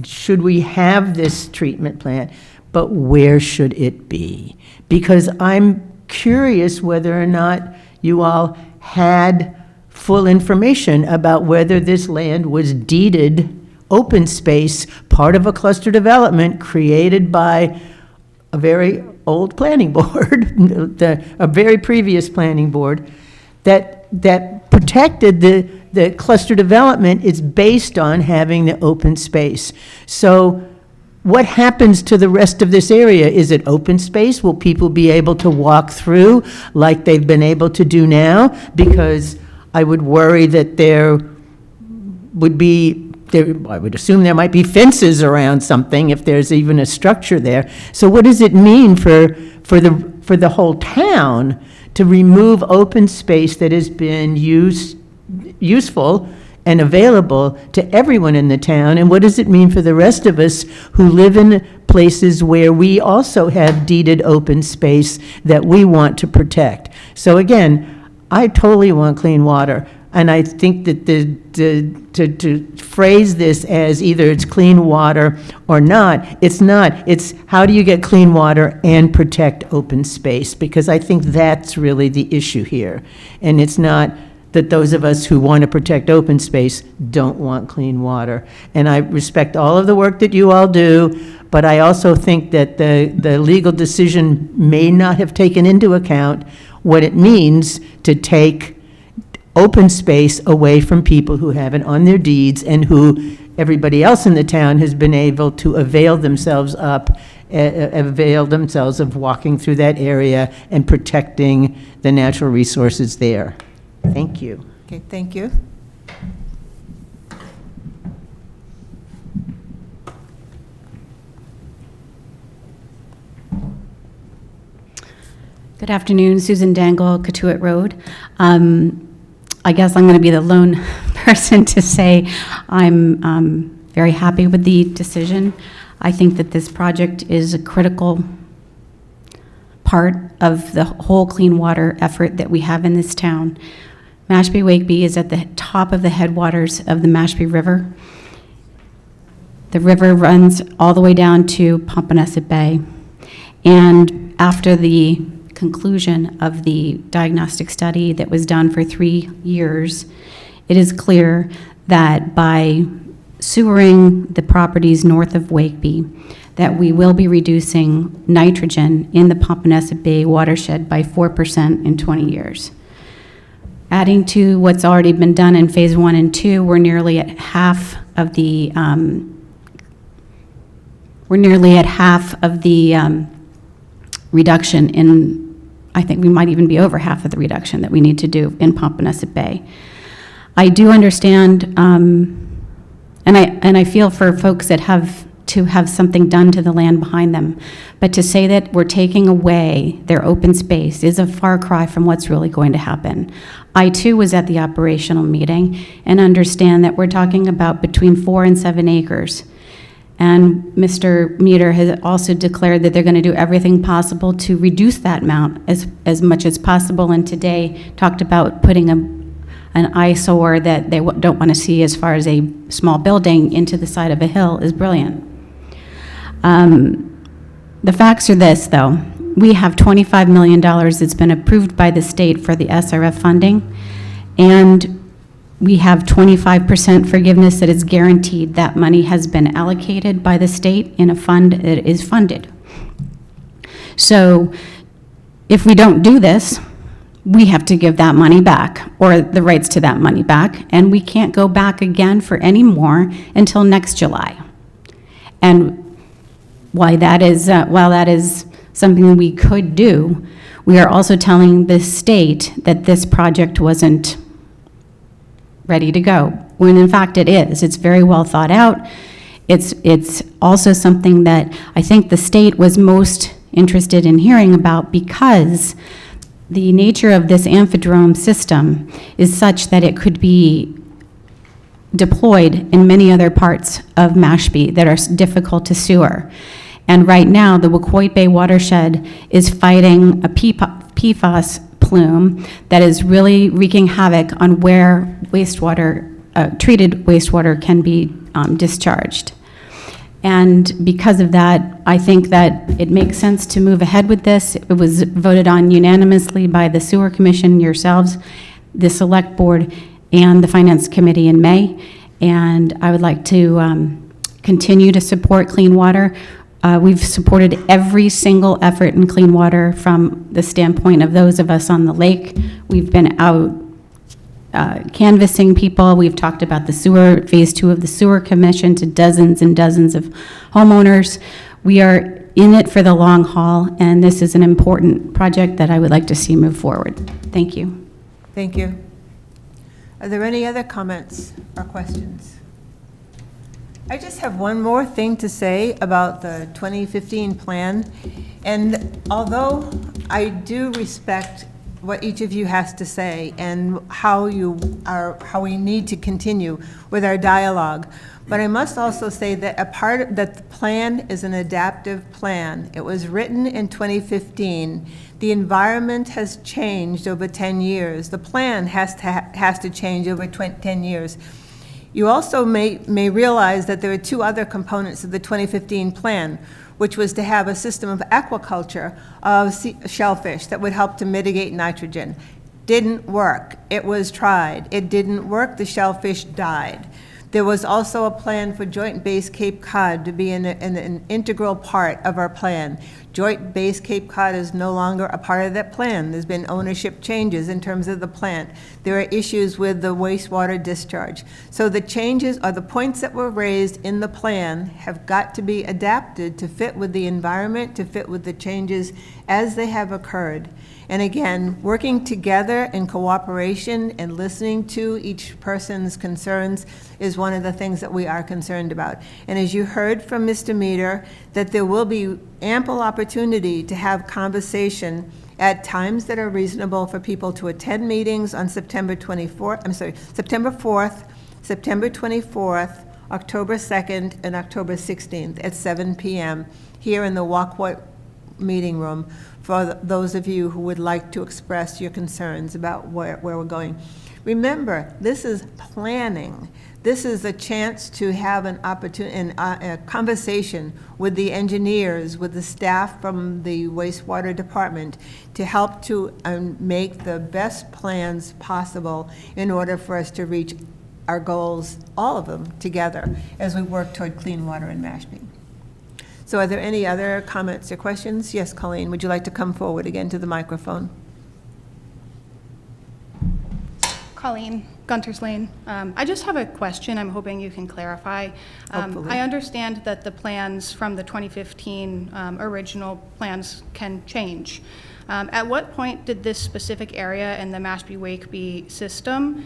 should we have this treatment plant, but where should it be? Because I'm curious whether or not you all had full information about whether this land was deeded open space, part of a cluster development created by a very old planning board, a very previous planning board, that protected the cluster development is based on having the open space. So what happens to the rest of this area? Is it open space? Will people be able to walk through like they've been able to do now? Because I would worry that there would be, I would assume there might be fences around something if there's even a structure there. So what does it mean for the whole town to remove open space that has been useful and available to everyone in the town? And what does it mean for the rest of us who live in places where we also have deeded open space that we want to protect? So again, I totally want clean water, and I think that to phrase this as either it's clean water or not, it's not. It's how do you get clean water and protect open space? Because I think that's really the issue here. And it's not that those of us who want to protect open space don't want clean water. And I respect all of the work that you all do, but I also think that the legal decision may not have taken into account what it means to take open space away from people who have it on their deeds and who everybody else in the town has been able to avail themselves of walking through that area and protecting the natural resources there. Thank you. Okay, thank you. Good afternoon, Susan Dangle, Katuitt Road. I guess I'm going to be the lone person to say I'm very happy with the decision. I think that this project is a critical part of the whole clean water effort that we have in this town. Mashpee Wakeby is at the top of the headwaters of the Mashpee River. The river runs all the way down to Pompanesett Bay. And after the conclusion of the diagnostic study that was done for 3 years, it is clear that by sewering the properties north of Wakeby, that we will be reducing nitrogen in the Pompanesett Bay watershed by 4% in 20 years. Adding to what's already been done in phase 1 and 2, we're nearly at half of the reduction in, I think we might even be over half of the reduction that we need to do in Pompanesett Bay. I do understand, and I feel for folks that have to have something done to the land behind them, but to say that we're taking away their open space is a far cry from what's really going to happen. I too was at the operational meeting and understand that we're talking about between 4 and 7 acres. And Mr. Meter has also declared that they're going to do everything possible to reduce that amount as much as possible, and today talked about putting an eyesore that they don't want to see as far as a small building into the side of a hill is brilliant. The facts are this, though. We have $25 million that's been approved by the state for the SRF funding, and we have 25% forgiveness that is guaranteed. That money has been allocated by the state in a fund that is funded. So if we don't do this, we have to give that money back, or the rights to that money back, and we can't go back again for any more until next July. And while that is something we could do, we are also telling the state that this project wasn't ready to go, when in fact it is. It's very well thought out. It's also something that I think the state was most interested in hearing about, because the nature of this amphidrome system is such that it could be deployed in many other parts of Mashpee that are difficult to sewer. And right now, the Wacoit Bay watershed is fighting a PFAS plume that is really wreaking havoc on where treated wastewater can be discharged. And because of that, I think that it makes sense to move ahead with this. It was voted on unanimously by the Sewer Commission, yourselves, the Select Board, and the Finance Committee in May. And I would like to continue to support clean water. We've supported every single effort in clean water from the standpoint of those of us on the lake. We've been out canvassing people. We've talked about the sewer, phase 2 of the Sewer Commission, to dozens and dozens of homeowners. We are in it for the long haul, and this is an important project that I would like to see move forward. Thank you. Thank you. Are there any other comments or questions? I just have one more thing to say about the 2015 plan. And although I do respect what each of you has to say and how we need to continue with our dialogue, but I must also say that that the plan is an adaptive plan. It was written in 2015. The environment has changed over 10 years. The plan has to change over 10 years. You also may realize that there are 2 other components of the 2015 plan, which was to have a system of aquaculture of shellfish that would help to mitigate nitrogen. Didn't work. It was tried. It didn't work. The shellfish died. There was also a plan for Joint Base Cape Cod to be an integral part of our plan. Joint Base Cape Cod is no longer a part of that plan. There's been ownership changes in terms of the plant. There are issues with the wastewater discharge. So the changes, or the points that were raised in the plan, have got to be adapted to fit with the environment, to fit with the changes as they have occurred. And again, working together in cooperation and listening to each person's concerns is one of the things that we are concerned about. And as you heard from Mr. Meter, that there will be ample opportunity to have conversation at times that are reasonable for people to attend meetings on September 4th, September 24th, October 2nd, and October 16th at 7 p.m. here in the Wacoit meeting room, for those of you who would like to express your concerns about where we're going. Remember, this is planning. This is a chance to have an opportunity, a conversation with the engineers, with the staff from the wastewater department, to help to make the best plans possible in order for us to reach our goals, all of them together, as we work toward clean water in Mashpee. So are there any other comments or questions? Yes, Colleen, would you like to come forward again to the microphone? Colleen, Gunter's Lane. I just have a question I'm hoping you can clarify. Hopefully. I understand that the plans from the 2015 original plans can change. At what point did this specific area in the Mashpee-Wakeby system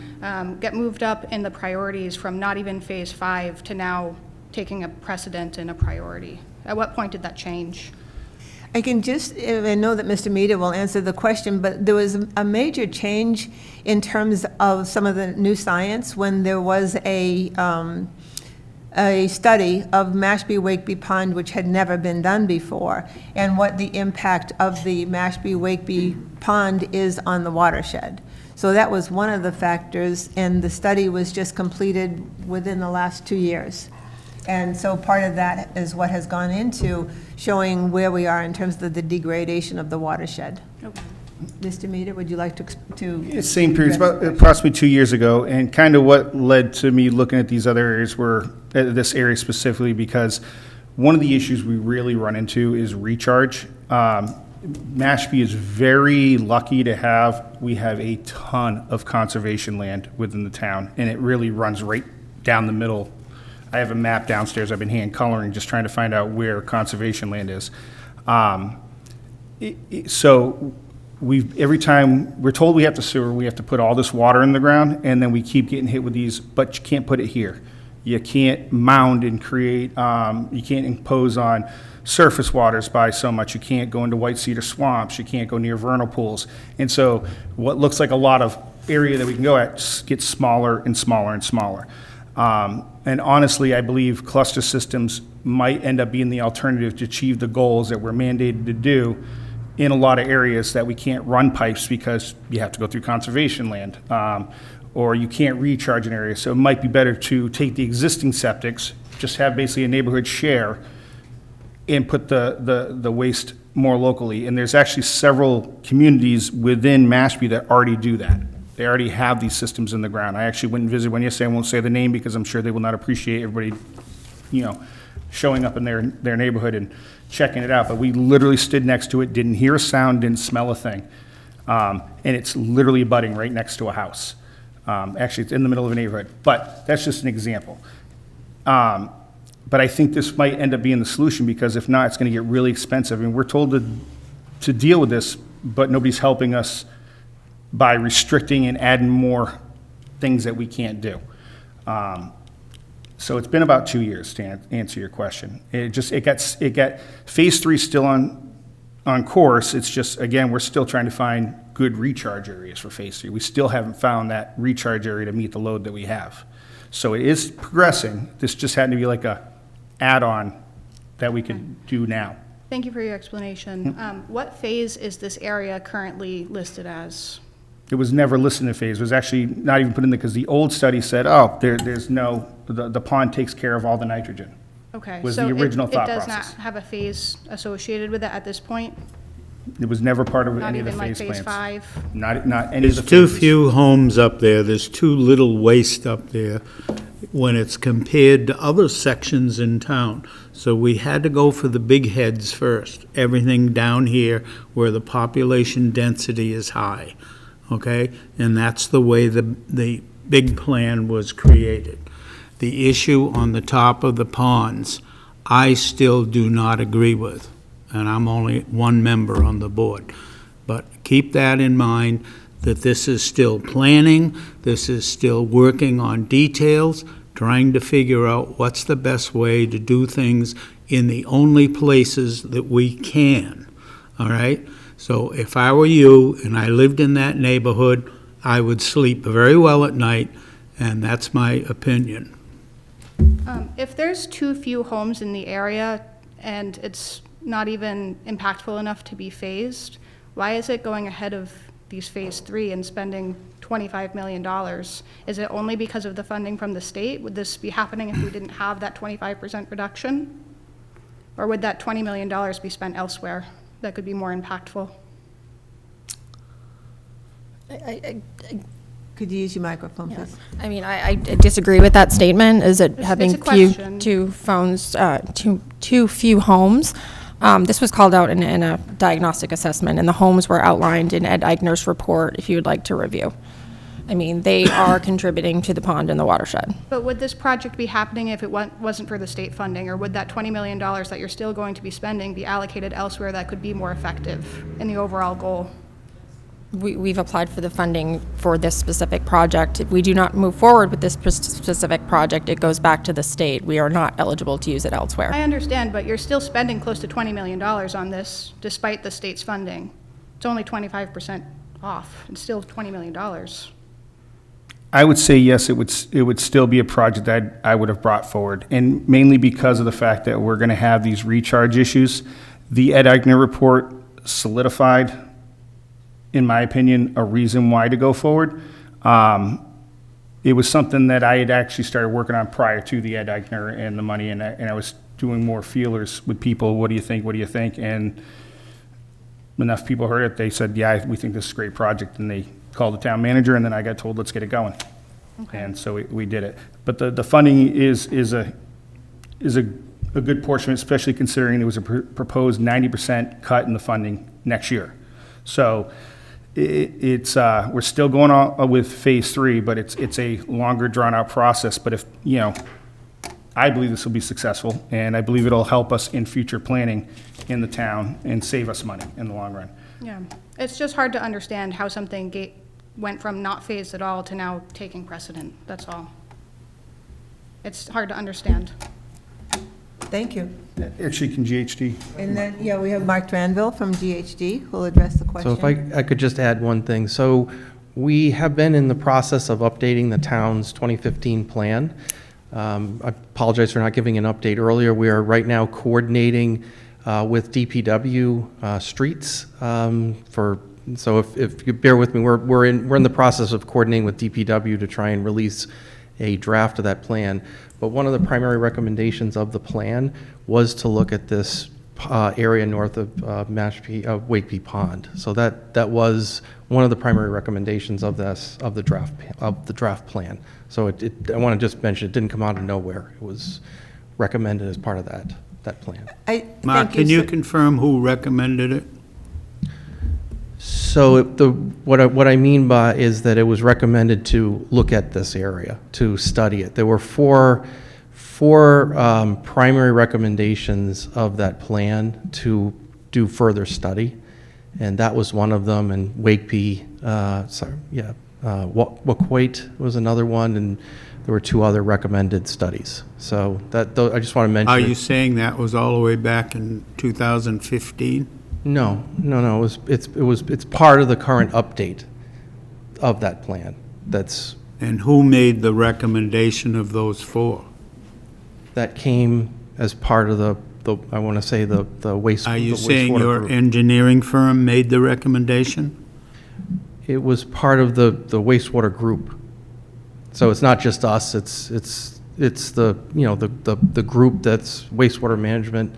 get moved up in the priorities from not even phase 5 to now taking a precedent and a priority? At what point did that change? I know that Mr. Meter will answer the question, but there was a major change in terms of some of the new science when there was a study of Mashpee-Wakeby Pond, which had never been done before, and what the impact of the Mashpee-Wakeby Pond is on the watershed. So that was one of the factors, and the study was just completed within the last 2 years. And so part of that is what has gone into showing where we are in terms of the degradation of the watershed. Okay. Mr. Meter, would you like to Same period, about approximately 2 years ago, and kind of what led to me looking at these other areas this area specifically, because one of the issues we really run into is recharge. Mashpee is very lucky to we have a ton of conservation land within the town, and it really runs right down the middle I have a map downstairs I've been hand coloring, just trying to find out where conservation land is. So every time, we're told we have to sewer, we have to put all this water in the ground, and then we keep getting hit with these, but you can't put it here. You can't mound and create, you can't impose on surface waters by so much. You can't go into white cedar swamps. You can't go near vernal pools. And so what looks like a lot of area that we can go at gets smaller and smaller and smaller. And honestly, I believe cluster systems might end up being the alternative to achieve the goals that we're mandated to do in a lot of areas that we can't run pipes because you have to go through conservation land, or you can't recharge an area. So it might be better to take the existing septics, just have basically a neighborhood share, and put the waste more locally. And there's actually several communities within Mashpee that already do that. They already have these systems in the ground. I actually went and visited one yesterday. I won't say the name because I'm sure they will not appreciate everybody, showing up in their neighborhood and checking it out. But we literally stood next to it, didn't hear a sound, didn't smell a thing. And it's literally abutting right next to a house. Actually, it's in the middle of a neighborhood. But that's just an example. But I think this might end up being the solution, because if not, it's going to get really expensive. I mean, we're told to deal with this, but nobody's helping us by restricting and adding more things that we can't do. So it's been about 2 years, to answer your question. It got phase 3 still on course. It's just, again, we're still trying to find good recharge areas for phase 3. We still haven't found that recharge area to meet the load that we have. So it is progressing. This just had to be like a add-on that we could do now. Thank you for your explanation. What phase is this area currently listed as? It was never listed in a phase. It was actually not even put in there because the old study said, oh, there's no, the pond takes care of all the nitrogen. Okay. Was the original thought It does process. not have a phase associated with it at this point? It was never part of Not any of the even like phase phase plans. 5? Not any of the There's too phases. few homes up there, there's too little waste up there when it's compared to other sections in town. So we had to go for the big heads first, everything down here where the population density is high, okay? And that's the way the big plan was created. The issue on the top of the ponds, I still do not agree with, and I'm only one member on the board. But keep that in mind, that this is still planning, this is still working on details, trying to figure out what's the best way to do things in the only places that we can, all right? So if I were you and I lived in that neighborhood, I would sleep very well at night, and that's my opinion. If there's too few homes in the area and it's not even impactful enough to be phased, why is it going ahead of these phase 3 and spending $25 million? Is it only because of the funding from the state? Would this be happening if we didn't have that 25% reduction? Or would that $20 million be spent elsewhere that could be more impactful? Could you use your microphone, please? I mean, I disagree with that statement. Is it having a question. too few homes? This was called out in a diagnostic assessment, and the homes were outlined in Ed Eichner's report, if you would like to review. I mean, they are contributing to the pond and the watershed. But would this project be happening if it wasn't for the state funding? Or would that $20 million that you're still going to be spending be allocated elsewhere that could be more effective in the overall goal? We've applied for the funding for this specific project. If we do not move forward with this specific project, it goes back to the state. We are not eligible to use it elsewhere. I understand, but you're still spending close to $20 million on this despite the state's funding. It's only 25% off. It's still $20 million. I would say yes, it would still be a project that I would have brought forward, and mainly because of the fact that we're going to have these recharge issues. The Ed Eichner report solidified, in my opinion, a reason why to go forward. It was something that I had actually started working on prior to the Ed Eichner and the money, and I was doing more feelers with people. What do you think? What do you think? And enough people heard it. They said, yeah, we think this is a great project. And they called the town manager, and then I got told, let's get it going. Okay. And so we did it. But the funding is a good portion, especially considering there was a proposed 90% cut in the funding next year. So we're still going on with phase 3, but it's a longer drawn out process. But if, I believe this will be successful, and I believe it'll help us in future planning in the town and save us money in the long run. Yeah, it's just hard to understand how something went from not phased at all to now taking precedent, that's all. It's hard to understand. Thank you. Actually, can GHD? And then, yeah, we have Mark Dranville from GHD who will address the question. So if I could just add one thing. So we have been in the process of updating the town's 2015 plan. I apologize for not giving an update earlier. We are right now coordinating with DPW streets so if you bear with me, we're in the process of coordinating with DPW to try and release a draft of that plan. But one of the primary recommendations of the plan was to look at this area north of Mashpee, Wakeby Pond. So that was one of the primary recommendations of the draft plan. So I want to just mention, it didn't come out of nowhere. It was recommended as part of that plan. Mark, can you confirm who recommended it? So what I mean by is that it was recommended to look at this area, to study it. There were four primary recommendations of that plan to do further study, and that was one of them. And Wakeby, Waquoit was another one, and there were two other recommended studies. So I just want to mention. Are you saying that was all the way back in 2015? No. It's part of the current update of that plan. And who made the recommendation of those four? That came as part of the I want to say the waste. Are you the saying wastewater your group. engineering firm made the recommendation? It was part of the wastewater group. So it's not just us. It's the the group that's wastewater management.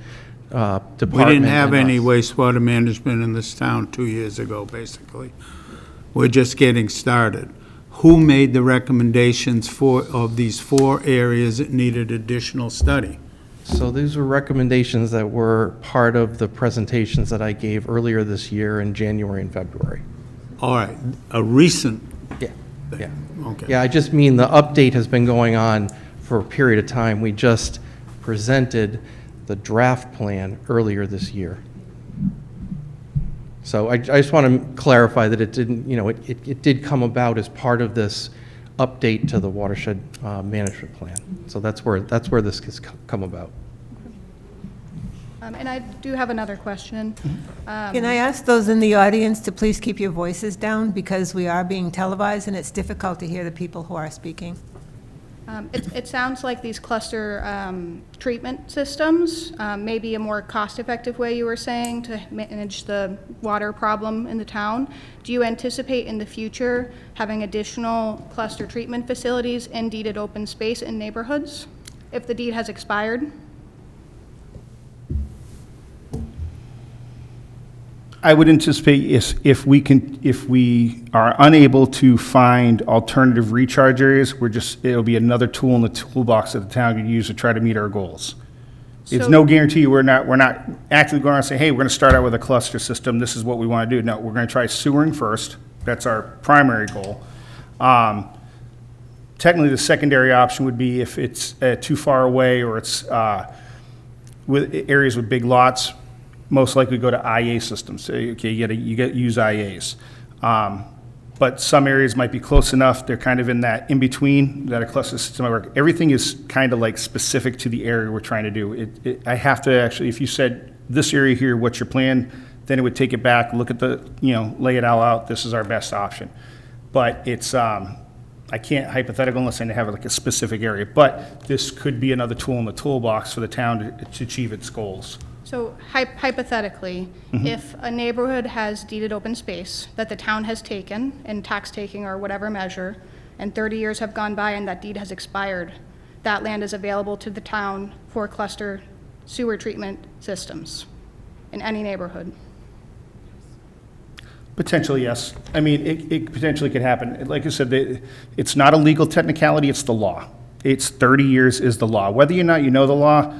Department. We didn't have and any us. wastewater management in this town 2 years ago, basically. We're just getting started. Who made the recommendations of these four areas that needed additional study? So these were recommendations that were part of the presentations that I gave earlier this year in January and February. All right, a recent. Yeah. Okay. Yeah, I just mean the update has been going on for a period of time. We just presented the draft plan earlier this year. So I just want to clarify that it didn't, it did come about as part of this update to the watershed management plan. So that's where this has come about. And I do have another question. Can I ask those in the audience to please keep your voices down, because we are being televised and it's difficult to hear the people who are speaking? It sounds like these cluster treatment systems may be a more cost-effective way, you were saying, to manage the water problem in the town. Do you anticipate in the future having additional cluster treatment facilities in deeded open space in neighborhoods if the deed has expired? I would anticipate if we are unable to find alternative recharge areas, it'll be another tool in the toolbox that the town can use to try to meet our goals. It's no guarantee we're not actively going around and say, hey, we're going to start out with a cluster system. This is what we want to do. No, we're going to try sewering first. That's our primary goal. Technically, the secondary option would be if it's too far away or it's with areas with big lots. Most likely go to IA systems. So, okay, you got to use IAs. But some areas might be close enough. They're kind of in that in between that a cluster system might work. Everything is kind of like specific to the area we're trying to do. I have to actually, if you said this area here, what's your plan? Then it would take it back, look at lay it all out. This is our best option. But it's, I can't hypothetical unless I have like a specific area. But this could be another tool in the toolbox for the town to achieve its goals. So hypothetically, if a neighborhood has deeded open space that the town has taken in tax taking or whatever measure, and 30 years have gone by and that deed has expired, that land is available to the town for cluster sewer treatment systems in any neighborhood. Potentially, yes. I mean, it potentially could happen. Like I said, it's not a legal technicality, it's the law. It's 30 years is the law. Whether or not you know the law,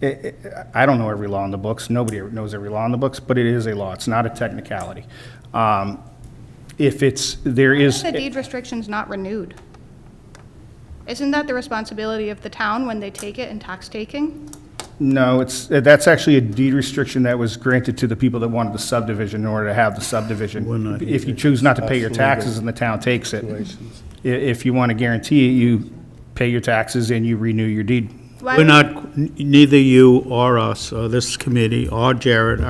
I don't know every law in the books. Nobody knows every law in the books, but it is a law. It's not a technicality. If the deed restriction's not renewed. Isn't that the responsibility of the town when they take it in tax taking? No, that's actually a deed restriction that was granted to the people that wanted the subdivision in order to have the We're subdivision. not If you choose not to pay your taxes and the town takes it, if you want to guarantee it, you pay your taxes and you renew your deed. Why We're would- not, neither you or us, or this committee, or Jared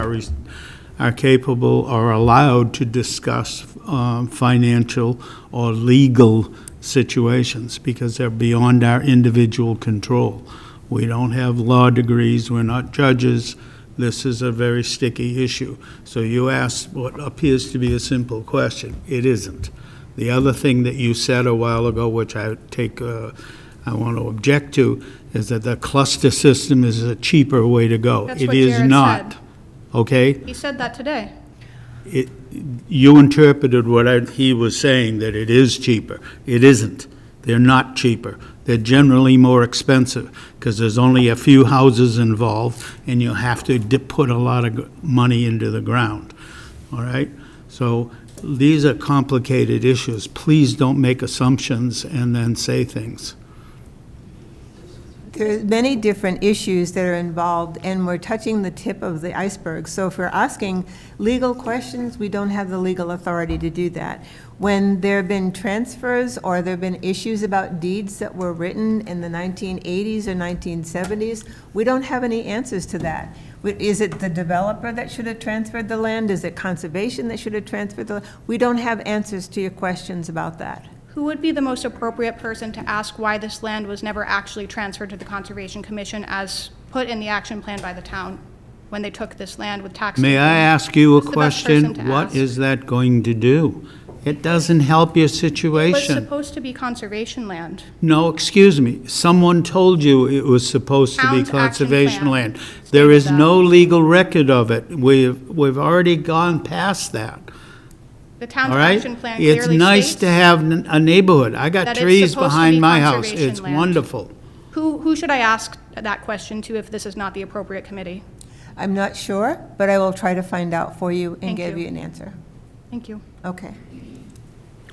are capable or allowed to discuss financial or legal situations, because they're beyond our individual control. We don't have law degrees, we're not judges. This is a very sticky issue. So you asked what appears to be a simple question. It isn't. The other thing that you said a while ago, which I want to object to, is that the cluster system is a cheaper way to go. That's It what is Jared not. said. Okay? He said that today. You interpreted what he was saying, that it is cheaper. It isn't. They're not cheaper. They're generally more expensive, because there's only a few houses involved, and you have to put a lot of money into the ground, all right? So these are complicated issues. Please don't make assumptions and then say things. There are many different issues that are involved, and we're touching the tip of the iceberg. So if we're asking legal questions, we don't have the legal authority to do that. When there have been transfers or there have been issues about deeds that were written in the 1980s or 1970s, we don't have any answers to that. Is it the developer that should have transferred the land? Is it conservation that should have transferred the land? We don't have answers to your questions about that. Who would be the most appropriate person to ask why this land was never actually transferred to the Conservation Commission as put in the action plan by the town when they took this land with tax? May I ask you a Who's the best question? person to What ask? is that going to do? It doesn't help your It was situation. supposed to be conservation land. No, excuse me. Someone told you it was supposed to be Town's action conservation plan land. There is stated no that. legal record of it. We've already gone past that, The town's all right? action plan It's clearly nice states to have a neighborhood. I got that it's trees supposed to behind be my house. conservation It's land. wonderful. Who should I ask that question to if this is not the appropriate committee? I'm not sure, but I will try to find out for you and Thank give you. you an answer. Thank you. Okay.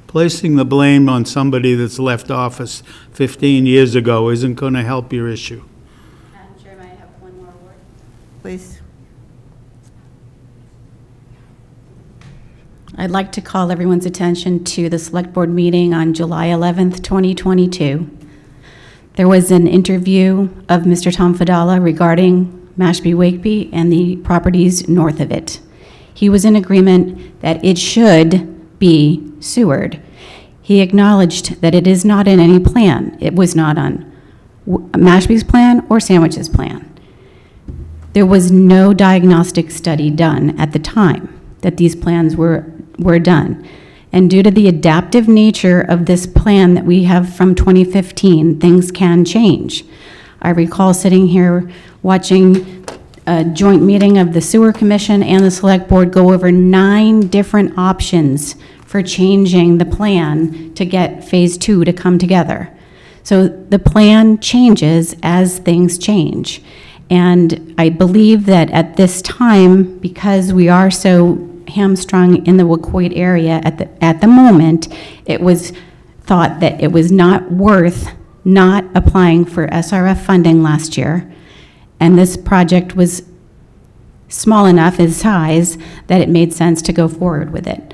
Placing the blame on somebody that's left office 15 years ago isn't going to help your issue. Madam Chair, may I have one more word? Please. I'd like to call everyone's attention to the Select Board meeting on July 11th, 2022. There was an interview of Mr. Tom Fadala regarding Mashpee Wakeby and the properties north of it. He was in agreement that it should be sewered. He acknowledged that it is not in any plan. It was not on Mashpee's plan or Sandwich's plan. There was no diagnostic study done at the time that these plans were done. And due to the adaptive nature of this plan that we have from 2015, things can change. I recall sitting here watching a joint meeting of the Sewer Commission and the Select Board go over 9 different options for changing the plan to get Phase 2 to come together. So the plan changes as things change. And I believe that at this time, because we are so hamstrung in the Wacoit area at the moment, it was thought that it was not worth not applying for SRF funding last year. And this project was small enough in size that it made sense to go forward with it.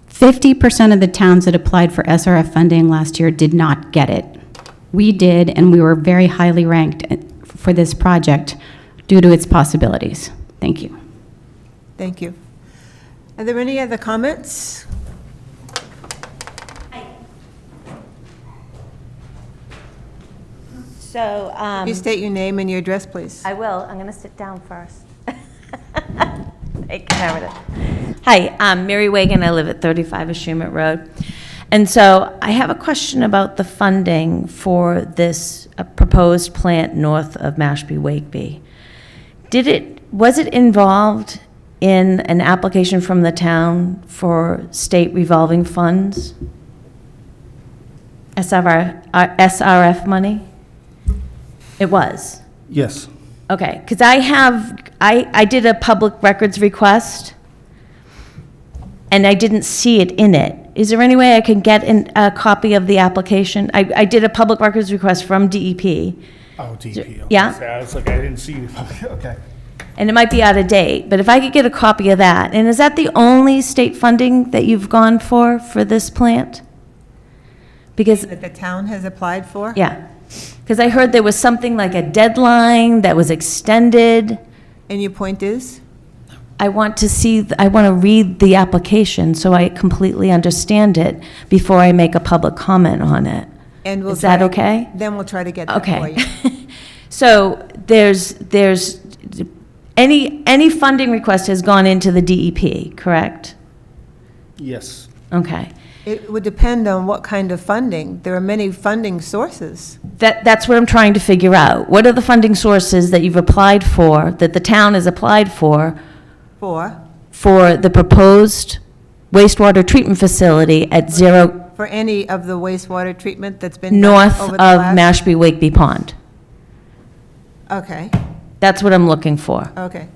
50% of the towns that applied for SRF funding last year did not get it. We did, and we were very highly ranked for this project due to its possibilities. Thank you. Thank you. Are there any other comments? So, Could you state your name and your address, please? I will. I'm going to sit down first. Hi, I'm Mary Wagon. I live at 35 Ashumet Road. And so I have a question about the funding for this proposed plant north of Mashpee Wakeby. Was it involved in an application from the town for state revolving funds? SRF money? It was? Yes. Okay, because I did a public records request, and I didn't see it in it. Is there any way I can get a copy of the application? I did a public records request from DEP, Oh, DP. Okay. Yeah. So I was like, I didn't see, okay. and it might be out of date, but if I could get a copy of that. And is that the only state funding that you've gone for this plant? Because, That the town has applied for? yeah, because I heard there was something like a deadline that was extended. And your point is? I want to read the application so I completely understand it before I make a public comment on it. And we'll Is that try- okay? Then we'll try to get that for Okay. you. So there's any funding request has gone into the DEP, correct? Yes. Okay. It would depend on what kind of funding. There are many funding sources. That's what I'm trying to figure out. What are the funding sources that you've applied for, that the town has applied for the proposed wastewater treatment facility at zero, For any of the wastewater treatment that's been done north over of the last... Mashpee Wakeby Pond? Okay, That's what I'm looking for. okay.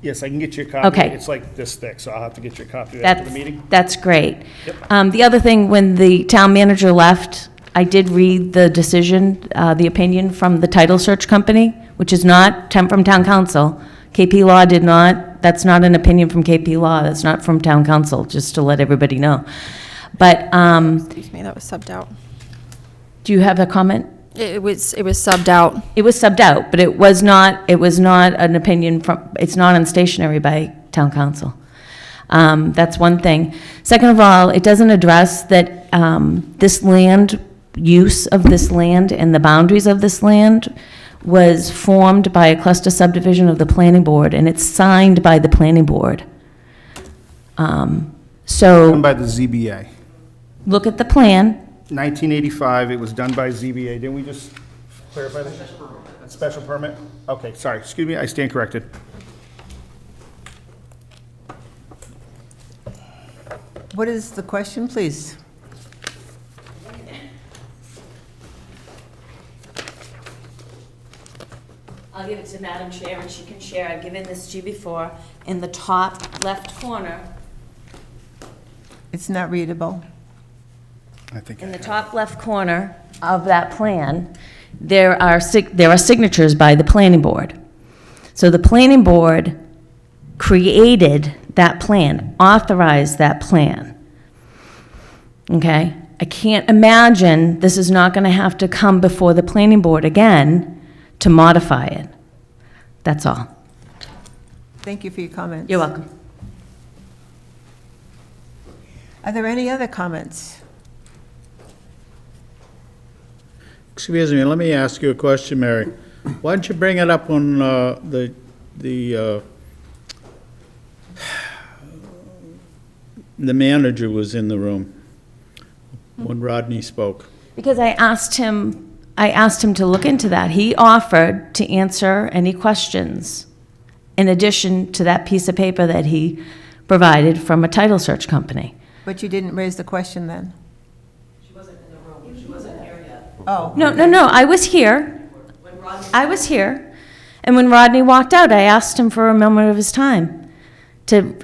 Yes, I can get you a copy. Okay. It's like this thick, so I'll have to get you a copy of that for the meeting. That's great. Yep. The other thing, when the town manager left, I did read the decision, the opinion from the title search company, which is not from town council. KP Law did not, that's not an opinion from KP Law, that's not from town council, just to let everybody know. But, Excuse me, that was subbed out. do you have a comment? It was subbed out. It was subbed out, but it was not an opinion from, it's not on stationery by town council. That's one thing. Second of all, it doesn't address that this land, use of this land and the boundaries of this land was formed by a cluster subdivision of the planning board, and it's signed by the planning board. Done So, by the ZBA. look at the plan. 1985, it was done by ZBA. Didn't we just clarify that? Special permit? Okay, sorry, excuse me, I stand corrected. What is the question, please? I'll give it to Madam Chair, and she can share. I've given this to you before. In the top left corner, It's not readable. I think in the top left corner of that plan, there are signatures by the planning board. So the planning board created that plan, authorized that plan. Okay? I can't imagine this is not going to have to come before the planning board again to modify it. That's all. Thank you for your comments. You're welcome. Are there any other comments? Excuse me, let me ask you a question, Mary. Why don't you bring it up when the manager was in the room, when Rodney spoke? Because I asked him to look into that. He offered to answer any questions in addition to that piece of paper that he provided from a title search company. But you didn't raise the question then? She wasn't in the room. She wasn't here yet. Oh. No, I was here. I was here. And when Rodney walked out, I asked him for a moment of his time to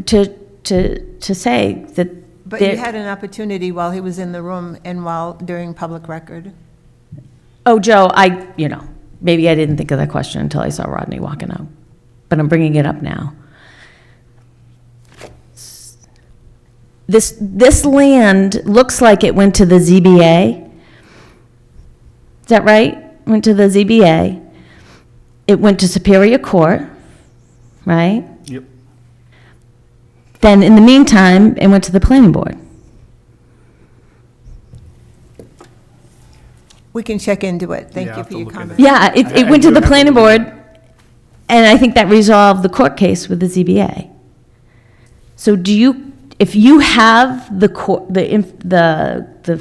say that. But you had an opportunity while he was in the room and during public record. Oh, Joe, maybe I didn't think of that question until I saw Rodney walking out. But I'm bringing it up now. This land looks like it went to the ZBA. Is that right? Went to the ZBA. It went to Superior Court, right? Yep. Then, in the meantime, it went to the planning board. We can check into it. Thank Yeah, you I'll for have to your look into comment. Yeah, it went to the planning board, and I think that resolved the court case with the ZBA. So if you have the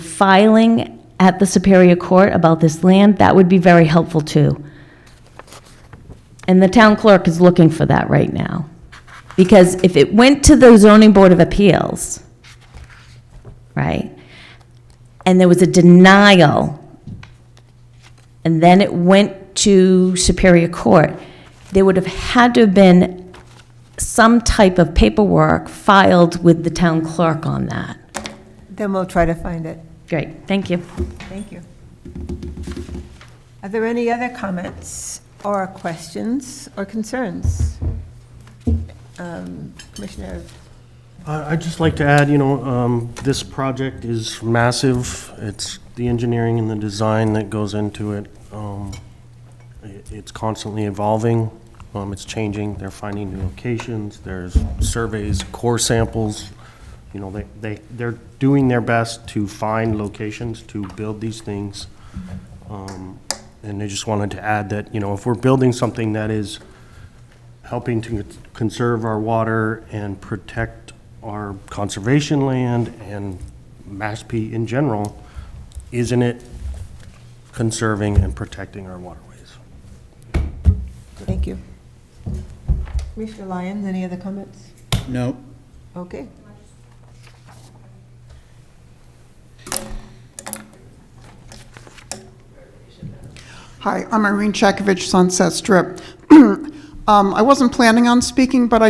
filing at the Superior Court about this land, that would be very helpful too. And the town clerk is looking for that right now. Because if it went to the zoning board of appeals, right, and there was a denial, and then it went to Superior Court, there would have had to have been some type of paperwork filed with the town clerk on that. Then we'll try to find it. Great, thank you. Thank you. Are there any other comments or questions or concerns? Commissioner? I'd just like to add, this project is massive. It's the engineering and the design that goes into it. It's constantly evolving. It's changing. They're finding new locations. There's surveys, core samples. They're doing their best to find locations to build these things. And I just wanted to add that, if we're building something that is helping to conserve our water and protect our conservation land and Mashpee in general, isn't it conserving and protecting our waterways? Thank you. Commissioner Lyons, any other comments? No. Okay. Hi, I'm Irene Chekovich, Sunset Strip. I wasn't planning on speaking, but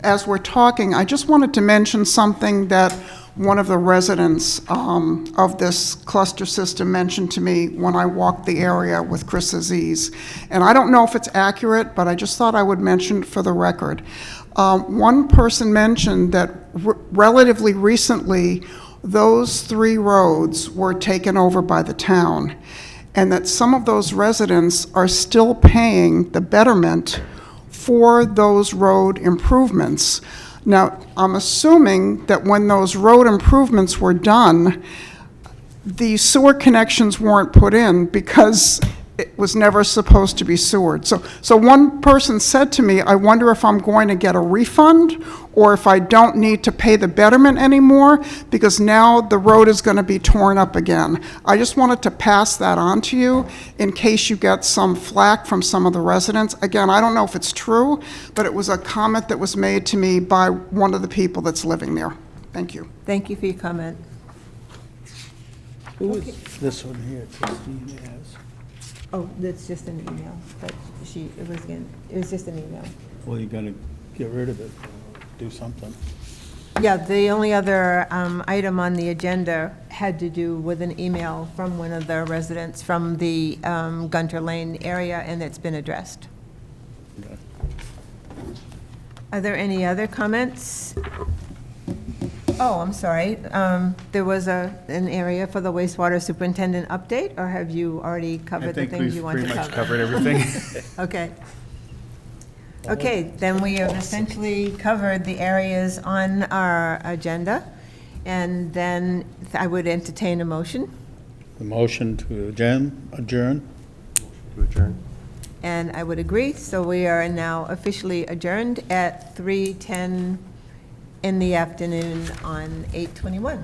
as we're talking, I just wanted to mention something that one of the residents of this cluster system mentioned to me when I walked the area with Chris Aziz. And I don't know if it's accurate, but I just thought I would mention it for the record. One person mentioned that relatively recently, those 3 roads were taken over by the town, and that some of those residents are still paying the betterment for those road improvements. Now, I'm assuming that when those road improvements were done, the sewer connections weren't put in because it was never supposed to be sewered. So one person said to me, I wonder if I'm going to get a refund or if I don't need to pay the betterment anymore because now the road is going to be torn up again. I just wanted to pass that on to you in case you get some flack from some of the residents. Again, I don't know if it's true, but it was a comment that was made to me by one of the people that's living there. Thank you. Thank you for your comment. Who is this one here? Christine has. Oh, that's just an email, but it was just an email. Well, you gotta get rid of it, do something. Yeah, the only other item on the agenda had to do with an email from one of the residents from the Gunter Lane area, and it's been addressed. Okay. Are there any other comments? Oh, I'm sorry. There was an area for the wastewater superintendent update, or have you already covered the things you want to cover? I think we've pretty much covered everything. Okay. Okay, then we have essentially covered the areas on our agenda, and then I would entertain a motion. The motion to adjourn? To adjourn. And I would agree, so we are now officially adjourned at 3:10 in the afternoon on 8/21.